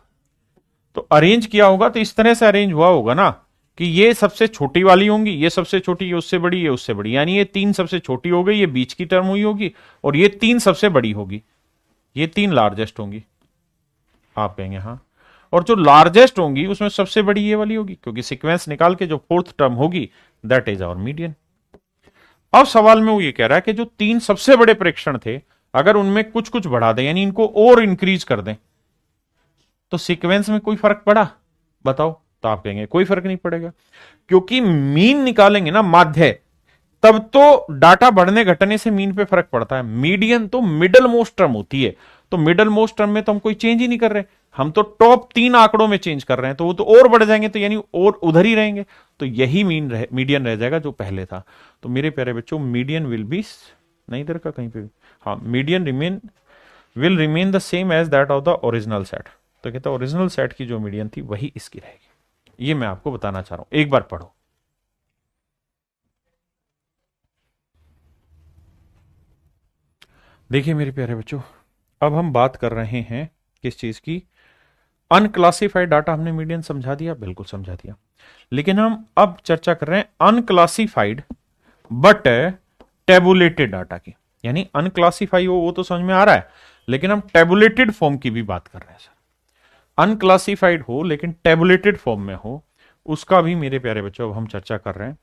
[SPEAKER 1] तो अरेंज किया होगा तो इस तरह से अरेंज हुआ होगा ना कि ये सबसे छोटी वाली होंगी, ये सबसे छोटी, ये उससे बड़ी, ये उससे बड़ी, यानी ये 3 सबसे छोटी हो गई, ये बीच की टर्म हुई होगी, और ये 3 सबसे बड़ी होगी, ये 3 लार्जेस्ट होंगी। आप कहेंगे हाँ, और जो लार्जेस्ट होंगी उसमें सबसे बड़ी ये वाली होगी, क्योंकि सीक्वेंस निकाल के जो फोर्थ टर्म होगी दैट इज आवर मीडियन। अब सवाल में वो ये कह रहा है कि जो 3 सबसे बड़े प्रेक्षण थे, अगर उनमें कुछ कुछ बढ़ा दें, यानी इनको और इंक्रीज कर दें, तो सीक्वेंस में कोई फर्क पड़ा, बताओ। तो आप कहेंगे कोई फर्क नहीं पड़ेगा, क्योंकि मीन निकालेंगे ना, माध्य, तब तो डाटा बढ़ने घटने से मीन पे फर्क पड़ता है। मीडियन तो मिडल मोस्ट टर्म होती है, तो मिडल मोस्ट टर्म में तो हम कोई चेंज ही नहीं कर रहे, हम तो टॉप 3 आंकड़ों में चेंज कर रहे हैं, तो वो तो और बढ़ जाएंगे, तो यानी और उधर ही रहेंगे, तो यही मीडियन रह जाएगा जो पहले था। तो मेरे प्यारे बच्चों मीडियन विल बी, नहीं इधर का कहीं पे भी, हाँ, median will remain the same as that of the original set. तो कहता है ओरिजिनल सेट की जो मीडियन थी वही इसकी रहेगी। ये मैं आपको बताना चाह रहा हूं, एक बार पढ़ो। देखिए मेरे प्यारे बच्चों, अब हम बात कर रहे हैं किस चीज की, अनक्लासिफाइड डाटा। हमने मीडियन समझा दिया, बिल्कुल समझा दिया, लेकिन हम अब चर्चा कर रहे हैं अनक्लासिफाइड बट टेबुलेटेड डाटा की। यानी अनक्लासिफाई हो वो तो समझ में आ रहा है, लेकिन हम टेबुलेटेड फॉर्म की भी बात कर रहे हैं सर। अनक्लासिफाइड हो लेकिन टेबुलेटेड फॉर्म में हो, उसका भी मेरे प्यारे बच्चों अब हम चर्चा कर रहे हैं।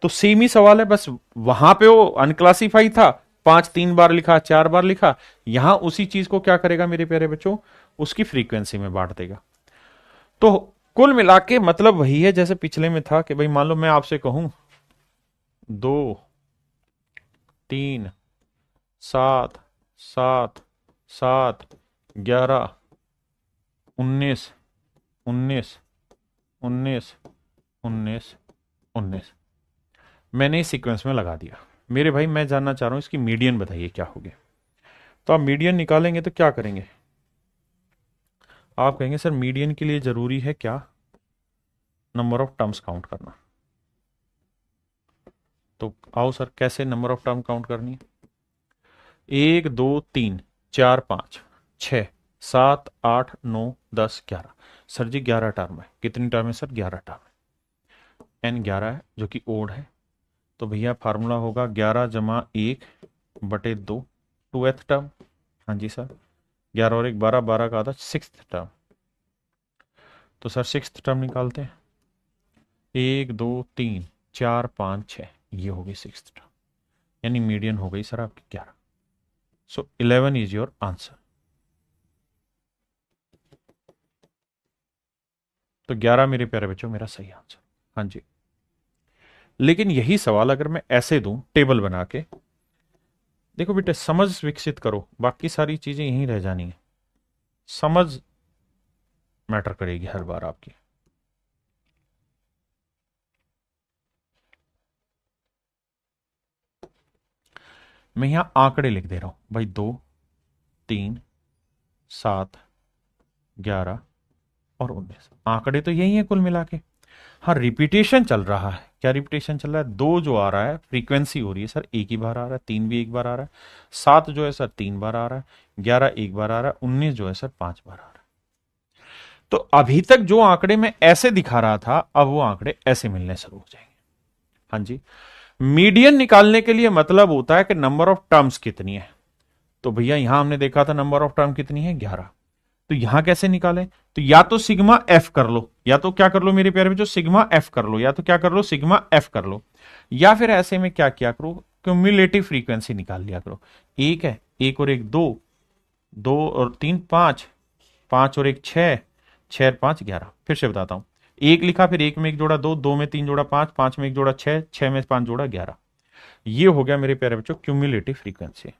[SPEAKER 1] तो सेम ही सवाल है, बस वहां पे वो अनक्लासिफाइड था, 5 3 बार लिखा, 4 बार लिखा, यहां उसी चीज को क्या करेगा मेरे प्यारे बच्चों, उसकी फ्रीक्वेंसी में बांट देगा। तो कुल मिला के मतलब वही है जैसे पिछले में था, कि भाई मान लो मैं आपसे कहूं 2 3 7 7 7 11 19 19 19 19 19, मैंने इस सीक्वेंस में लगा दिया। मेरे भाई मैं जानना चाह रहा हूं इसकी मीडियन बताइए क्या होगी। तो आप मीडियन निकालेंगे तो क्या करेंगे, आप कहेंगे सर मीडियन के लिए जरूरी है क्या, नंबर ऑफ टर्म्स काउंट करना। तो आओ सर, कैसे नंबर ऑफ टर्म काउंट करनी है, 1 2 3 4 5 6 7 8 9 10 11। सर जी 11 टर्म है, कितनी टर्म है सर, 11 टर्म है, एन 11 है जो कि ओड है। तो भैया फार्मूला होगा 11 जमा 1/2, 2th टर्म। हाँ जी सर, 11 और 1 12, 12 का आधा, 6th टर्म। तो सर 6th टर्म निकालते हैं, 1 2 3 4 5 6, ये हो गई 6th टर्म, यानी मीडियन हो गई सर आपकी 11। सो 11 इज योर आंसर। तो 11 मेरे प्यारे बच्चों मेरा सही आंसर। हाँ जी, लेकिन यही सवाल अगर मैं ऐसे दूं टेबल बना के, देखो बेटे समझ विकसित करो, बाकी सारी चीजें यहीं रह जानी है। समझ मैटर करेगी हर बार आपकी। मैं यहां आंकड़े लिख दे रहा हूं भाई, 2, 3, 7, 11 और 19 आंकड़े तो यही है कुल मिला के। हाँ, रिपीटेशन चल रहा है। क्या रिपीटेशन चल रहा है? 2 जो आ रहा है फ्रीक्वेंसी हो रही है सर एक ही बार आ रहा है, 3 भी एक बार आ रहा है, 7 जो है सर 3 बार आ रहा है, 11 एक बार आ रहा है, 19 जो है सर 5 बार आ रहा है। तो अभी तक जो आंकड़े मैं ऐसे दिखा रहा था, अब वो आंकड़े ऐसे मिलने शुरू हो जाएंगे। हाँ जी, मीडियन निकालने के लिए मतलब होता है कि नंबर ऑफ टर्म्स कितनी है। तो भैया यहां हमने देखा था नंबर ऑफ टर्म कितनी है, 11। तो यहां कैसे निकालें? तो या तो सिग्मा एफ कर लो, या तो क्या कर लो मेरे प्यारे बच्चों, सिग्मा एफ कर लो, या तो क्या कर लो, सिग्मा एफ कर लो, या फिर ऐसे में क्या किया करो, क्यूमुलेटिव फ्रीक्वेंसी निकाल लिया करो। एक है, एक और एक 2, 2 और 3 5, 5 और एक 6, 6 और 5 11। फिर से बताता हूं, एक लिखा, फिर एक में एक जोड़ा 2, 2 में 3 जोड़ा 5, 5 में एक जोड़ा 6, 6 में 5 जोड़ा 11। ये हो गया मेरे प्यारे बच्चों cumulative frequency.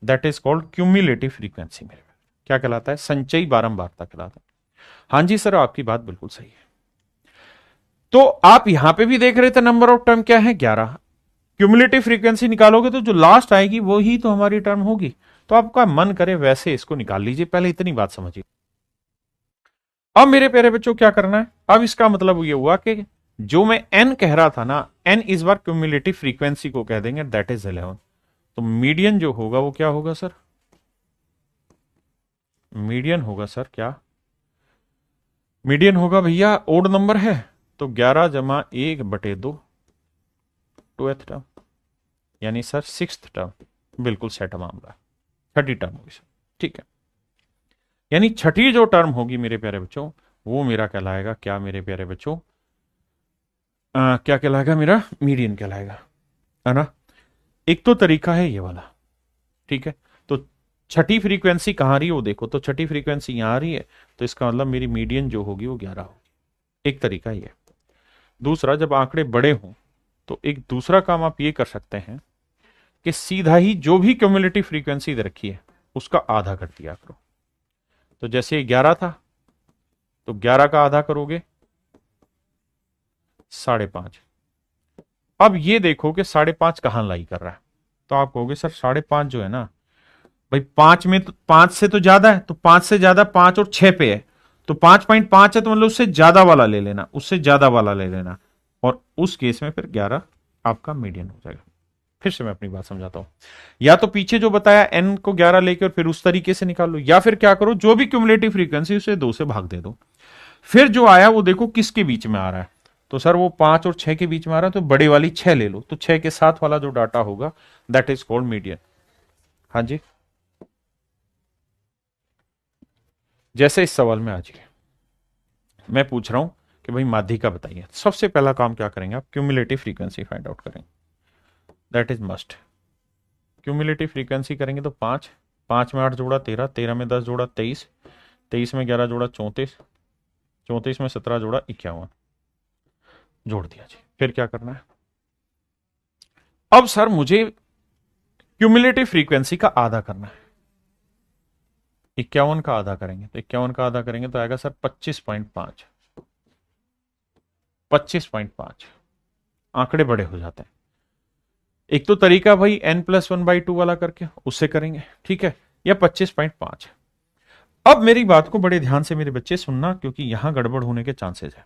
[SPEAKER 1] That is called cumulative frequency. मेरे क्या कहलाता है? संचयी बारंबारता कहलाता है। हाँ जी सर, आपकी बात बिल्कुल सही है। तो आप यहां पे भी देख रहे थे नंबर ऑफ टर्म क्या है, 11। क्यूमुलेटिव फ्रीक्वेंसी निकालोगे तो जो लास्ट आएगी वो ही तो हमारी टर्म होगी। तो आपका मन करे वैसे इसको निकाल लीजिए, पहले इतनी बात समझिए। अब मेरे प्यारे बच्चों क्या करना है? अब इसका मतलब ये हुआ कि जो मैं एन कह रहा था ना, एन इस बार क्यूमुलेटिव फ्रीक्वेंसी को कह देंगे, दैट इज 11। तो मीडियन जो होगा वो क्या होगा सर? मीडियन होगा सर क्या? मीडियन होगा भैया, ओड नंबर है तो 11 जमा 1/2, 2th टर्म, यानी सर 6th टर्म। बिल्कुल सेट मामला, 30 टर्म होगी सर। ठीक है, यानी छठी जो टर्म होगी मेरे प्यारे बच्चों, वो मेरा कहलाएगा क्या मेरे प्यारे बच्चों? क्या कहलाएगा मेरा? मीडियन कहलाएगा, है ना। एक तो तरीका है ये वाला, ठीक है। तो छठी फ्रीक्वेंसी कहां रही है वो देखो, तो छठी फ्रीक्वेंसी यहां आ रही है, तो इसका मतलब मेरी मीडियन जो होगी वो 11 होगी। एक तरीका ये। दूसरा, जब आंकड़े बड़े हों तो एक दूसरा काम आप ये कर सकते हैं कि सीधा ही जो भी क्यूमुलेटिव फ्रीक्वेंसी दे रखी है उसका आधा कर दिया करो। तो जैसे 11 था तो 11 का आधा करोगे 5.5। अब ये देखो कि 5.5 कहां लाई कर रहा है, तो आप कहोगे सर 5.5 जो है ना भाई, 5 में तो 5 से तो ज्यादा है, तो 5 से ज्यादा 5 और 6 पे है, तो 5.5 है, तो मतलब उससे ज्यादा वाला ले लेना, उससे ज्यादा वाला ले लेना, और उस केस में फिर 11 आपका मीडियन हो जाएगा। फिर से मैं अपनी बात समझाता हूं। या तो पीछे जो बताया n को 11 लेके और फिर उस तरीके से निकाल लो, या फिर क्या करो, जो भी क्यूमुलेटिव फ्रीक्वेंसी उसे 2 से भाग दे दो। फिर जो आया वो देखो किसके बीच में आ रहा है, तो सर वो 5 और 6 के बीच में आ रहा है, तो बड़े वाली 6 ले लो, तो 6 के साथ वाला जो डाटा होगा दैट इज कॉल्ड मीडियन। हाँ जी, जैसे इस सवाल में आज मैं पूछ रहा हूं कि भाई माध्यिका बताइए, सबसे पहला काम क्या करेंगे आप? क्यूमुलेटिव फ्रीक्वेंसी फाइंड आउट करेंगे, that is must. Cumulative frequency करेंगे तो 5, 5 में 8 जोड़ा 13, 13 में 10 जोड़ा 23, 23 में 11 जोड़ा 34, 34 में 17 जोड़ा 51, जोड़ दिया जी। फिर क्या करना है? अब सर मुझे क्यूमुलेटिव फ्रीक्वेंसी का आधा करना है। 51 का आधा करेंगे तो 51 का आधा करेंगे तो आएगा सर 25.5। 25.5 आंकड़े बड़े हो जाते हैं। एक तो तरीका भाई n+1/2 वाला करके उससे करेंगे, ठीक है, या 25.5। अब मेरी बात को बड़े ध्यान से मेरे बच्चे सुनना, क्योंकि यहां गड़बड़ होने के चांसेस है।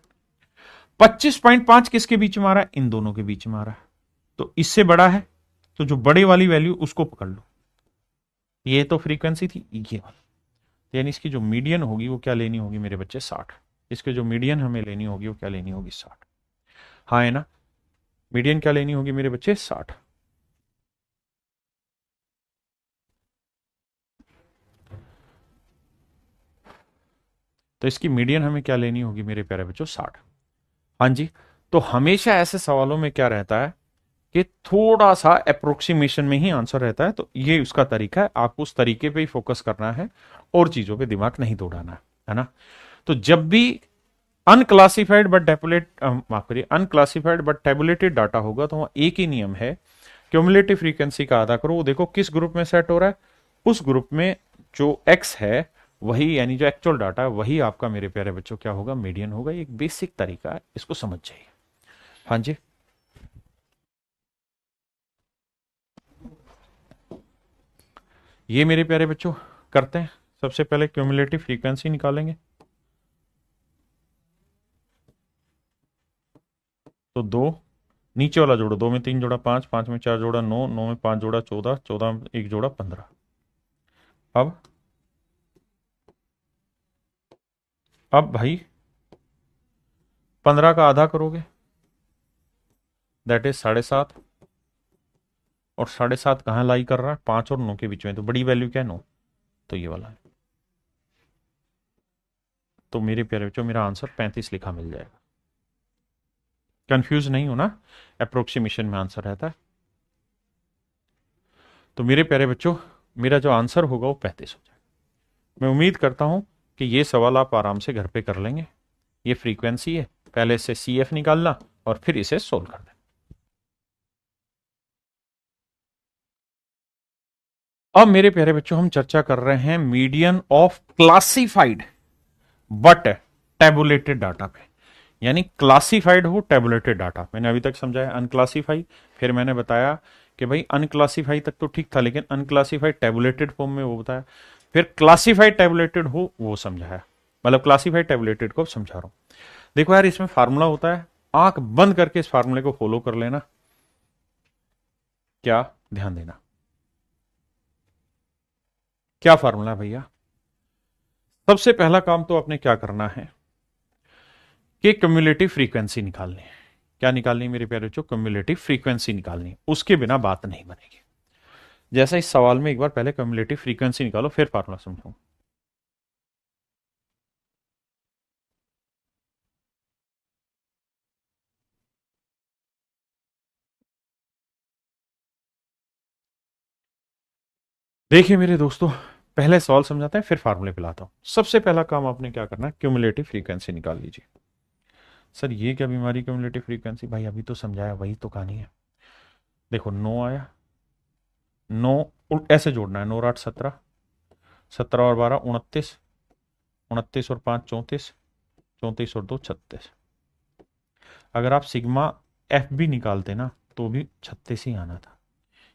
[SPEAKER 1] 25.5 किसके बीच में आ रहा है? इन दोनों के बीच में आ रहा है, तो इससे बड़ा है, तो जो बड़े वाली वैल्यू उसको पकड़ लो। ये तो फ्रीक्वेंसी थी ये वाली, यानी इसकी जो मीडियन होगी वो क्या लेनी होगी मेरे बच्चे? 60। इसके जो मीडियन हमें लेनी होगी वो क्या लेनी होगी? 60। हाँ है ना, मीडियन क्या लेनी होगी मेरे बच्चे? 60। तो इसकी मीडियन हमें क्या लेनी होगी मेरे प्यारे बच्चों? 60। हाँ जी, तो हमेशा ऐसे सवालों में क्या रहता है कि थोड़ा सा अप्रोक्सीमेशन में ही आंसर रहता है, तो ये उसका तरीका है, आपको उस तरीके पे ही फोकस करना है और चीजों पे दिमाग नहीं दौड़ाना है ना। तो जब भी अनक्लासिफाइड बट टेबुलेट माफ करिए अनक्लासिफाइड बट टेबुलेटेड डाटा होगा तो वहां एक ही नियम है, क्यूमुलेटिव फ्रीक्वेंसी का आधा करो। वो देखो किस ग्रुप में सेट हो रहा है, उस ग्रुप में जो एक्स है वही यानी जो एक्चुअल डाटा है वही आपका मेरे प्यारे बच्चों क्या होगा, मीडियन होगा। ये एक बेसिक तरीका है, इसको समझ जाइए। हाँ जी, ये मेरे प्यारे बच्चों करते हैं। सबसे पहले क्यूमुलेटिव फ्रीक्वेंसी निकालेंगे। तो दो, नीचे वाला जोड़ो, दो में तीन जोड़ा पांच, पांच में चार जोड़ा नौ, नौ में पांच जोड़ा चौदह, चौदह में एक जोड़ा 15। अब भाई 15 का आधा करोगे, दैट इज 7.5। और 7.5 कहाँ लाई कर रहा है, 5 और 9 के बीच में, तो बड़ी वैल्यू क्या है 9, तो ये वाला है। तो मेरे प्यारे बच्चों मेरा आंसर 35 लिखा मिल जाएगा। कंफ्यूज नहीं होना, अप्रोक्सीमेशन में आंसर रहता है। तो मेरे प्यारे बच्चों मेरा जो आंसर होगा वो 35 हो जाएगा। मैं उम्मीद करता हूं कि ये सवाल आप आराम से घर पे कर लेंगे। ये फ्रीक्वेंसी है, पहले से सी एफ निकालना और फिर इसे सोल्व कर देना। अब मेरे प्यारे बच्चों हम चर्चा कर रहे हैं median of classified but tabulated data पे। यानी क्लासिफाइड हो टेबुलेटेड डाटा। मैंने अभी तक समझाया अनक्लासिफाई, फिर मैंने बताया कि भाई अनक्लासिफाई तक तो ठीक था, लेकिन अनक्लासिफाइड टेबुलेटेड फॉर्म में वो बताया, फिर क्लासिफाइड टेबुलेटेड हो वो समझाया। मतलब क्लासिफाइड टेबुलेटेड को समझा रहा हूं। देखो यार, इसमें फार्मूला होता है, आंख बंद करके इस फार्मूले को फॉलो कर लेना। क्या, ध्यान देना, क्या फार्मूला है भैया। सबसे पहला काम तो आपने क्या करना है कि क्यूमुलेटिव फ्रीक्वेंसी निकालनी है। क्या निकालनी है मेरे प्यारे बच्चों, क्यूमुलेटिव फ्रीक्वेंसी निकालनी है। उसके बिना बात नहीं बनेगी। जैसा इस सवाल में एक बार पहले क्यूमुलेटिव फ्रीक्वेंसी निकालो, फिर फार्मूला समझाऊं। देखिए मेरे दोस्तों, पहले सवाल समझाते हैं फिर फार्मूले पे लाता हूं। सबसे पहला काम आपने क्या करना है, क्यूमुलेटिव फ्रीक्वेंसी निकाल लीजिए। सर ये क्या बीमारी क्यूमुलेटिव फ्रीक्वेंसी, भाई अभी तो समझाया, वही तो कहानी है। देखो 9 आया, 9 ऐसे जोड़ना है, 9 और 8 17, 17 और 12 29, 29 और 5 34, 34 और 2 36। अगर आप सिग्मा एफ भी निकालते ना तो भी 36 ही आना था।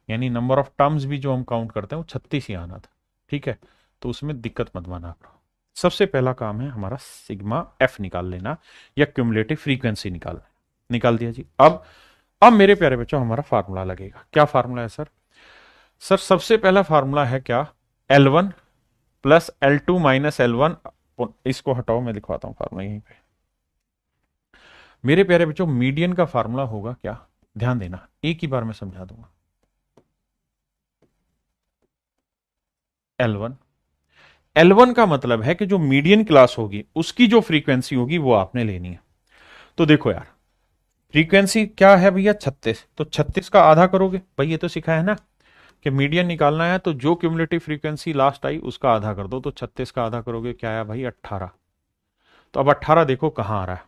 [SPEAKER 1] यानी नंबर ऑफ टर्म्स भी जो हम काउंट करते हैं वो 36 ही आना था। ठीक है, तो उसमें दिक्कत मत माना करो। सबसे पहला काम है हमारा सिग्मा एफ निकाल लेना या क्यूमुलेटिव फ्रीक्वेंसी निकालना। निकाल दिया जी। अब मेरे प्यारे बच्चों हमारा फार्मूला लगेगा। क्या फार्मूला है सर? सर सबसे पहला फार्मूला है क्या, L1 plus L2 minus L1। इसको हटाओ, मैं लिखवाता हूं फार्मूला यहीं पे। मेरे प्यारे बच्चों मीडियन का फार्मूला होगा क्या, ध्यान देना, एक ही बार में समझा दूंगा। L1, L1 का मतलब है कि जो मीडियन क्लास होगी उसकी जो फ्रीक्वेंसी होगी वो आपने लेनी है। तो देखो यार, फ्रीक्वेंसी क्या है भैया 36, तो 36 का आधा करोगे, भाई ये तो सिखाया है ना कि मीडियन निकालना है तो जो क्यूमुलेटिव फ्रीक्वेंसी लास्ट आई उसका आधा कर दो। तो 36 का आधा करोगे, क्या आया भाई 18। तो अब 18 देखो कहां आ रहा है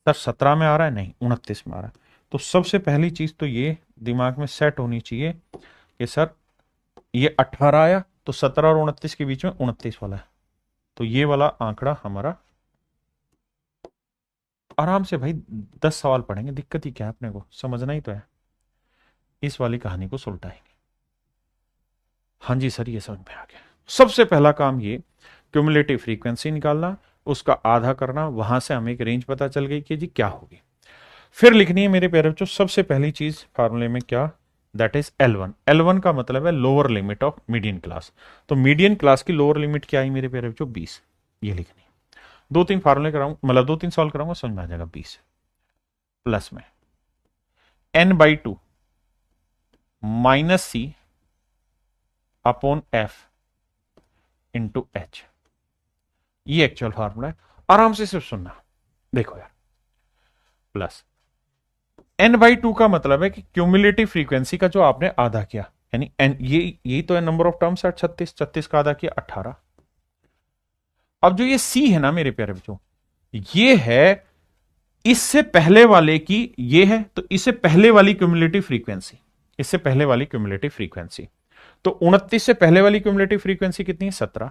[SPEAKER 1] सर, 17 में आ रहा है, नहीं 29 में आ रहा है। तो सबसे पहली चीज तो ये दिमाग में सेट होनी चाहिए कि सर ये 18 आया तो 17 और 29 के बीच में 29 वाला है। तो ये वाला आंकड़ा हमारा, आराम से भाई 10 सवाल पढ़ेंगे, दिक्कत ही क्या है, अपने को समझना ही तो है। इस वाली कहानी को सुलटाएंगे। हाँ जी सर, ये समझ में आ गया। सबसे पहला काम ये क्यूमुलेटिव फ्रीक्वेंसी निकालना, उसका आधा करना, वहां से हमें एक रेंज पता चल गई कि जी क्या होगी। फिर लिखनी है मेरे प्यारे बच्चों सबसे पहली चीज फार्मूले में क्या, दैट इज L1। L1 का मतलब है lower limit of median class. तो मीडियन क्लास की लोअर लिमिट क्या आई मेरे प्यारे बच्चों, 20। ये लिखनी है। दो तीन फार्मूले कराऊंगा, मतलब दो तीन सॉल्व कराऊंगा, समझ में आ जाएगा। 20 प्लस में N/2 minus c upon f into H. ये एक्चुअल फार्मूला है, आराम से सिर्फ सुनना। देखो यार, प्लस N/2 का मतलब है कि क्यूमुलेटिव फ्रीक्वेंसी का जो आपने आधा किया, यानी एन, ये यही तो है नंबर ऑफ टर्म्स है 36, 36 का आधा किया 18। अब जो ये सी है ना मेरे प्यारे बच्चों, ये है इससे पहले वाले की, ये है तो इससे पहले वाली क्यूमुलेटिव फ्रीक्वेंसी, इससे पहले वाली क्यूमुलेटिव फ्रीक्वेंसी। तो 29 से पहले वाली क्यूमुलेटिव फ्रीक्वेंसी कितनी है, 17।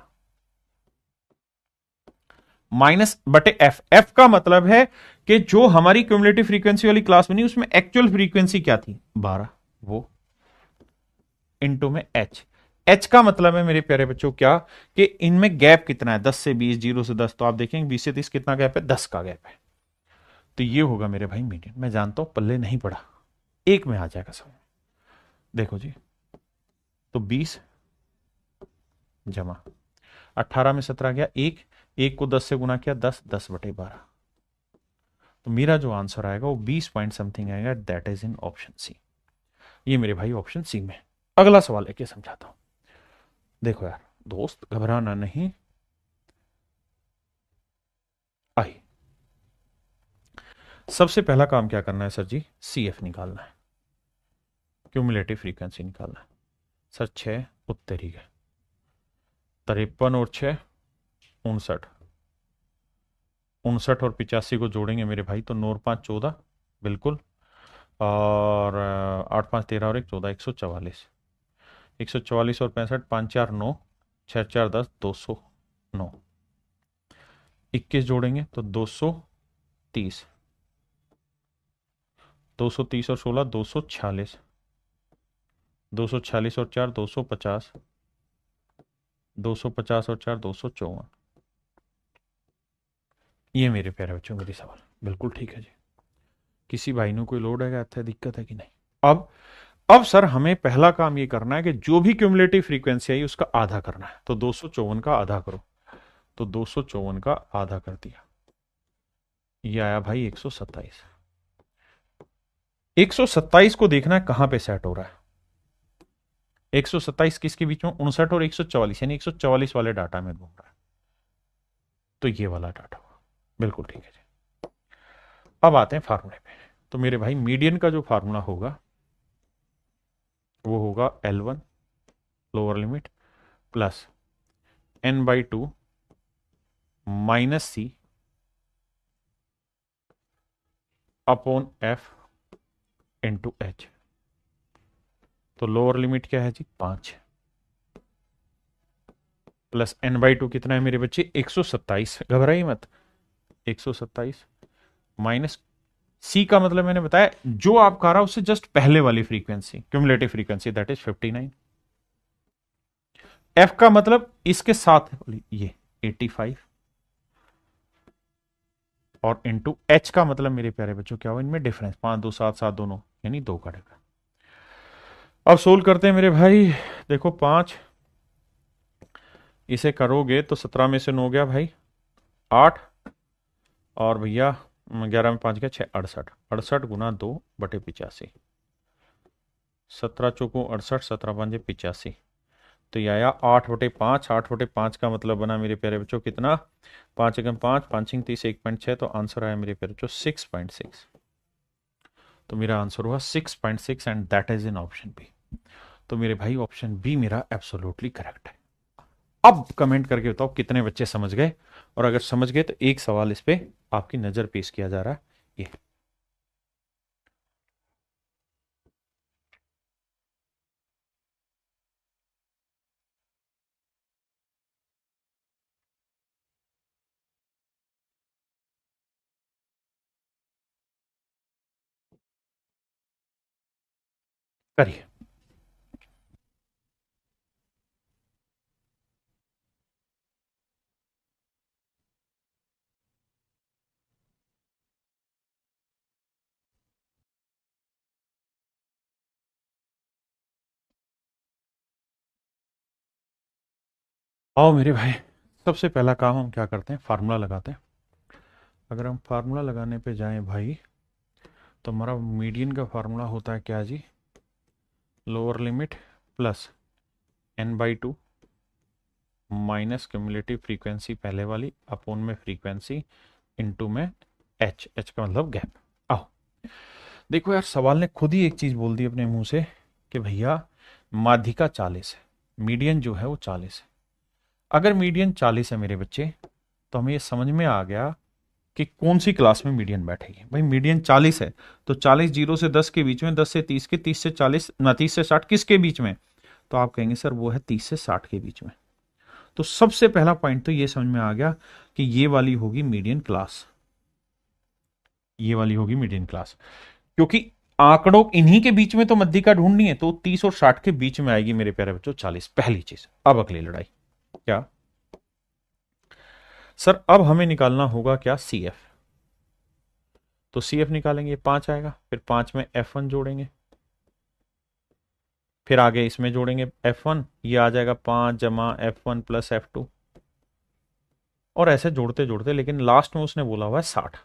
[SPEAKER 1] माइनस बटे एफ। एफ का मतलब है कि जो हमारी क्यूमुलेटिव फ्रीक्वेंसी वाली क्लास बनी उसमें एक्चुअल फ्रीक्वेंसी क्या थी 12, वो इनटू में एच। एच का मतलब है मेरे प्यारे बच्चों क्या, कि इनमें गैप कितना है 10 से 20, 0 से 10, तो आप देखेंगे 20 से 30 कितना गैप है, 10 का गैप है। तो ये होगा मेरे भाई मीडियन। मैं जानता हूं पल्ले नहीं पड़ा, एक में आ जाएगा समझ। देखो जी, तो 20 जमा 18 में 17 गया, एक एक को 10 से गुना किया 10, 10 बटे 12। तो मेरा जो आंसर आएगा वो 20 पॉइंट समथिंग आएगा, that is in option C. ये मेरे भाई ऑप्शन सी में। अगला सवाल लेके समझाता हूं। देखो यार दोस्त, घबराना नहीं। आई, सबसे पहला काम क्या करना है सर जी, सी एफ निकालना है, क्यूमुलेटिव फ्रीक्वेंसी निकालना है। सर 6 उत्तरी है, 53 और 6 59, 59 और 85 को जोड़ेंगे मेरे भाई तो 9 और 5 14, बिल्कुल। और 8 5 13 और 1 14, 144, 144 और 65, 5 4 9, 6 4 10, 209। 21 जोड़ेंगे तो 230, 230 और 16 246, 246 और 4 250, 250 और 4 254। ये मेरे प्यारे बच्चों मेरी सवाल बिल्कुल ठीक है जी। किसी भाई ने कोई लोड है क्या, दिक्कत है कि नहीं? अब सर हमें पहला काम ये करना है कि जो भी क्यूमुलेटिव फ्रीक्वेंसी आई उसका आधा करना है। तो 254 का आधा करो, तो 254 का आधा कर दिया, ये आया भाई 127। 127 को देखना है कहां पे सेट हो रहा है। 127 किसके बीच में, 59 और 144, यानी 144 वाले डाटा में घूम रहा है। तो ये वाला डाटा हुआ, बिल्कुल ठीक है जी। अब आते हैं फार्मूले पे। तो मेरे भाई मीडियन का जो फार्मूला होगा वो होगा L1 lower limit plus n/2 minus c upon f into h. तो लोअर लिमिट क्या है जी 5, प्लस n/2 कितना है मेरे बच्चे 127, घबराइए मत, 127 माइनस सी का मतलब मैंने बताया जो आपका आ रहा उससे जस्ट पहले वाली frequency, cumulative frequency, that is 59। F का मतलब इसके साथ ये 85, और इंटू एच का मतलब मेरे प्यारे बच्चों क्या हो, इनमें डिफरेंस 5 2 7 7 दोनों, यानी 2 का डिफरेंस। अब सोल्व करते हैं मेरे भाई। देखो 5 इसे करोगे तो 17 में से 9 गया भाई 8, और भैया 11 में 5 गया 6, 68, 68 गुना 2 बटे 85, 17 चौको 68, 17 5 85। तो ये आया 8/5, 8/5 का मतलब बना मेरे प्यारे बच्चों कितना, 5 एकम 5, 5 30, 1.6। तो आंसर आया मेरे प्यारे बच्चों 6.6। तो मेरा आंसर हुआ 6.6 and that is in option B. तो मेरे भाई ऑप्शन बी मेरा एब्सोल्युटली करेक्ट है। अब कमेंट करके बताओ कितने बच्चे समझ गए, और अगर समझ गए तो एक सवाल इस पे आपकी नजर पेश किया जा रहा है, ये करिए। आओ मेरे भाई, सबसे पहला काम हम क्या करते हैं, फार्मूला लगाते हैं। अगर हम फार्मूला लगाने पे जाएं भाई, तो हमारा मीडियन का फार्मूला होता है क्या जी, lower limit plus n/2 minus cumulative frequency पहले वाली अपोन में फ्रीक्वेंसी इनटू में एच, एच का मतलब गैप। आओ देखो यार, सवाल ने खुद ही एक चीज बोल दी अपने मुंह से कि भैया माध्यिका 40 है, मीडियन जो है वो 40 है। अगर मीडियन 40 है मेरे बच्चे, तो हमें ये समझ में आ गया कि कौन सी क्लास में मीडियन बैठेगी। भाई मीडियन 40 है तो 40 0 से 10 के बीच में, 10 से 30 के, 30 से 40 ना 30 से 60 किसके बीच में, तो आप कहेंगे सर वो है 30 से 60 के बीच में। तो सबसे पहला पॉइंट तो ये समझ में आ गया कि ये वाली होगी मीडियन क्लास, ये वाली होगी मीडियन क्लास, क्योंकि आंकड़ों इन्हीं के बीच में तो मध्यिका ढूंढनी है, तो 30 और 60 के बीच में आएगी मेरे प्यारे बच्चों 40। पहली चीज। अब अगली लड़ाई क्या सर, अब हमें निकालना होगा क्या, सी एफ। तो सी एफ निकालेंगे, 5 आएगा, फिर 5 में F1 जोड़ेंगे, फिर आगे इसमें जोड़ेंगे F1, ये आ जाएगा 5 जमा F1 प्लस F2, और ऐसे जोड़ते जोड़ते, लेकिन लास्ट में उसने बोला हुआ है 60।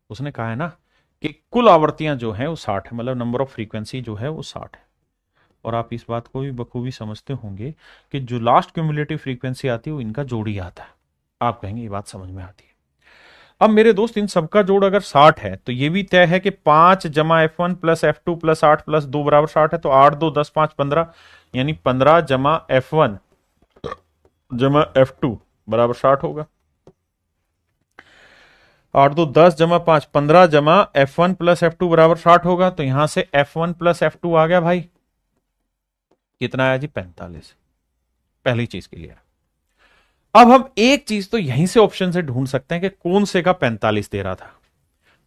[SPEAKER 1] उसने कहा है ना कि कुल आवर्तियां जो है वो 60 है, मतलब नंबर ऑफ फ्रीक्वेंसी जो है वो 60 है। और आप इस बात को भी बखूबी समझते होंगे कि जो लास्ट क्यूमुलेटिव फ्रीक्वेंसी आती है वो इनका जोड़ ही आता है। आप कहेंगे ये बात समझ में आती है। अब मेरे दोस्त इन सबका जोड़ अगर 60 है तो ये भी तय है कि 5 जमा F1 plus F2 plus 8 plus 2 बराबर 60 है, तो 8 2 10 5 15, यानी 15 जमा F1 जमा F2 बराबर 60 होगा। 8 2 10 जमा 5 15 जमा F1 प्लस F2 बराबर 60 होगा। तो यहां से F1 प्लस F2 आ गया भाई, कितना आया जी, 45। पहली चीज के लिए। अब हम एक चीज तो यहीं से ऑप्शन से ढूंढ सकते हैं कि कौन से का 45 दे रहा था।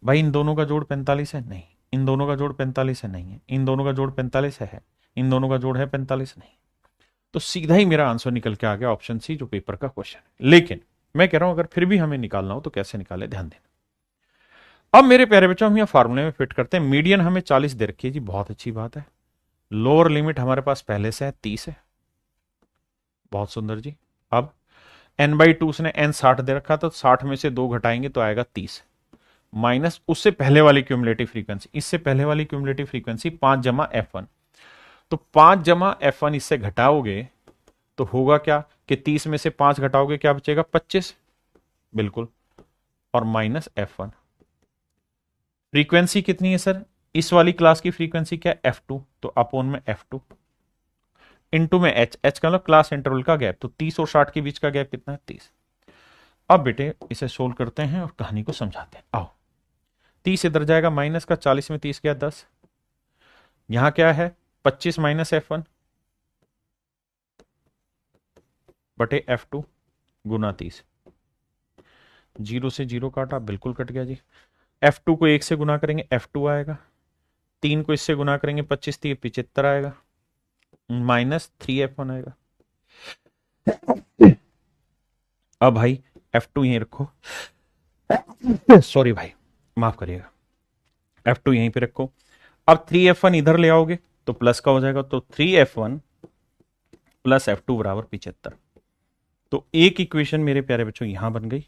[SPEAKER 1] भाई इन दोनों का जोड़ 45 है, नहीं। इन दोनों का जोड़ 45 है, नहीं है। इन दोनों का जोड़ 45 है, इन दोनों का जोड़ है 45, नहीं। तो सीधा ही मेरा आंसर निकल के आ गया ऑप्शन सी, जो पेपर का क्वेश्चन है। लेकिन मैं कह रहा हूं अगर फिर भी हमें निकालना हो तो कैसे निकाले, ध्यान देना। अब मेरे प्यारे बच्चों हम यहां फार्मूले में फिट करते हैं। मीडियन हमें 40 दे रखी है जी, बहुत अच्छी बात है। लोअर लिमिट हमारे पास पहले से है 30 है, बहुत सुंदर जी। अब n/2 उसने n 60 दे रखा, तो 60 में से 2 घटाएंगे तो आएगा 30, माइनस उससे पहले वाली क्यूमुलेटिव फ्रीक्वेंसी, इससे पहले वाली क्यूमुलेटिव फ्रीक्वेंसी 5 जमा F1। तो 5 जमा F1 इससे घटाओगे तो होगा क्या कि 30 में से 5 घटाओगे क्या बचेगा, 25, बिल्कुल, और माइनस F1। फ्रीक्वेंसी कितनी है सर, इस वाली क्लास की फ्रीक्वेंसी क्या है, F2, तो अपोन में F2 इनटू में h का मतलब क्लास इंटरवल का गैप, तो 30 और 60 के बीच का गैप कितना है, 30। अब बेटे इसे सोल्व करते हैं और कहानी को समझाते हैं। आओ, 30 इधर जाएगा, माइनस का 40 में 30 गया 10, यहां क्या है 25 माइनस F1 बटे F2 गुना 30। 0 से 0 काटा, बिल्कुल कट गया जी। F2 को 1 से गुना करेंगे F2 आएगा, 3 को इससे गुना करेंगे 25 3 75 आएगा, माइनस 3F1 आएगा। अब भाई F2 यहीं रखो, सॉरी भाई माफ करिएगा, F2 यहीं पे रखो। अब 3F1 इधर ले आओगे तो प्लस का हो जाएगा, तो 3F1 प्लस F2 बराबर 75। तो एक इक्वेशन मेरे प्यारे बच्चों यहां बन गई,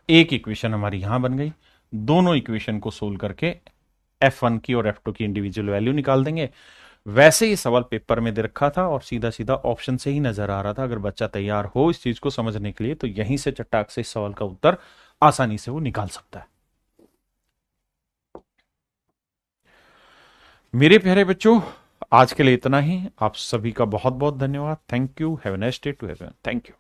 [SPEAKER 1] एक इक्वेशन हमारी यहां बन गई। दोनों इक्वेशन को सोल्व करके F1 की और F2 की इंडिविजुअल वैल्यू निकाल देंगे। वैसे ही सवाल पेपर में दे रखा था और सीधा सीधा ऑप्शन से ही नजर आ रहा था। अगर बच्चा तैयार हो इस चीज को समझने के लिए तो यहीं से चट्टाक से इस सवाल का उत्तर आसानी से वो निकाल सकता है। मेरे प्यारे बच्चों आज के लिए इतना ही। आप सभी का बहुत बहुत धन्यवाद। Thank you. Have a nice day to everyone. Thank you.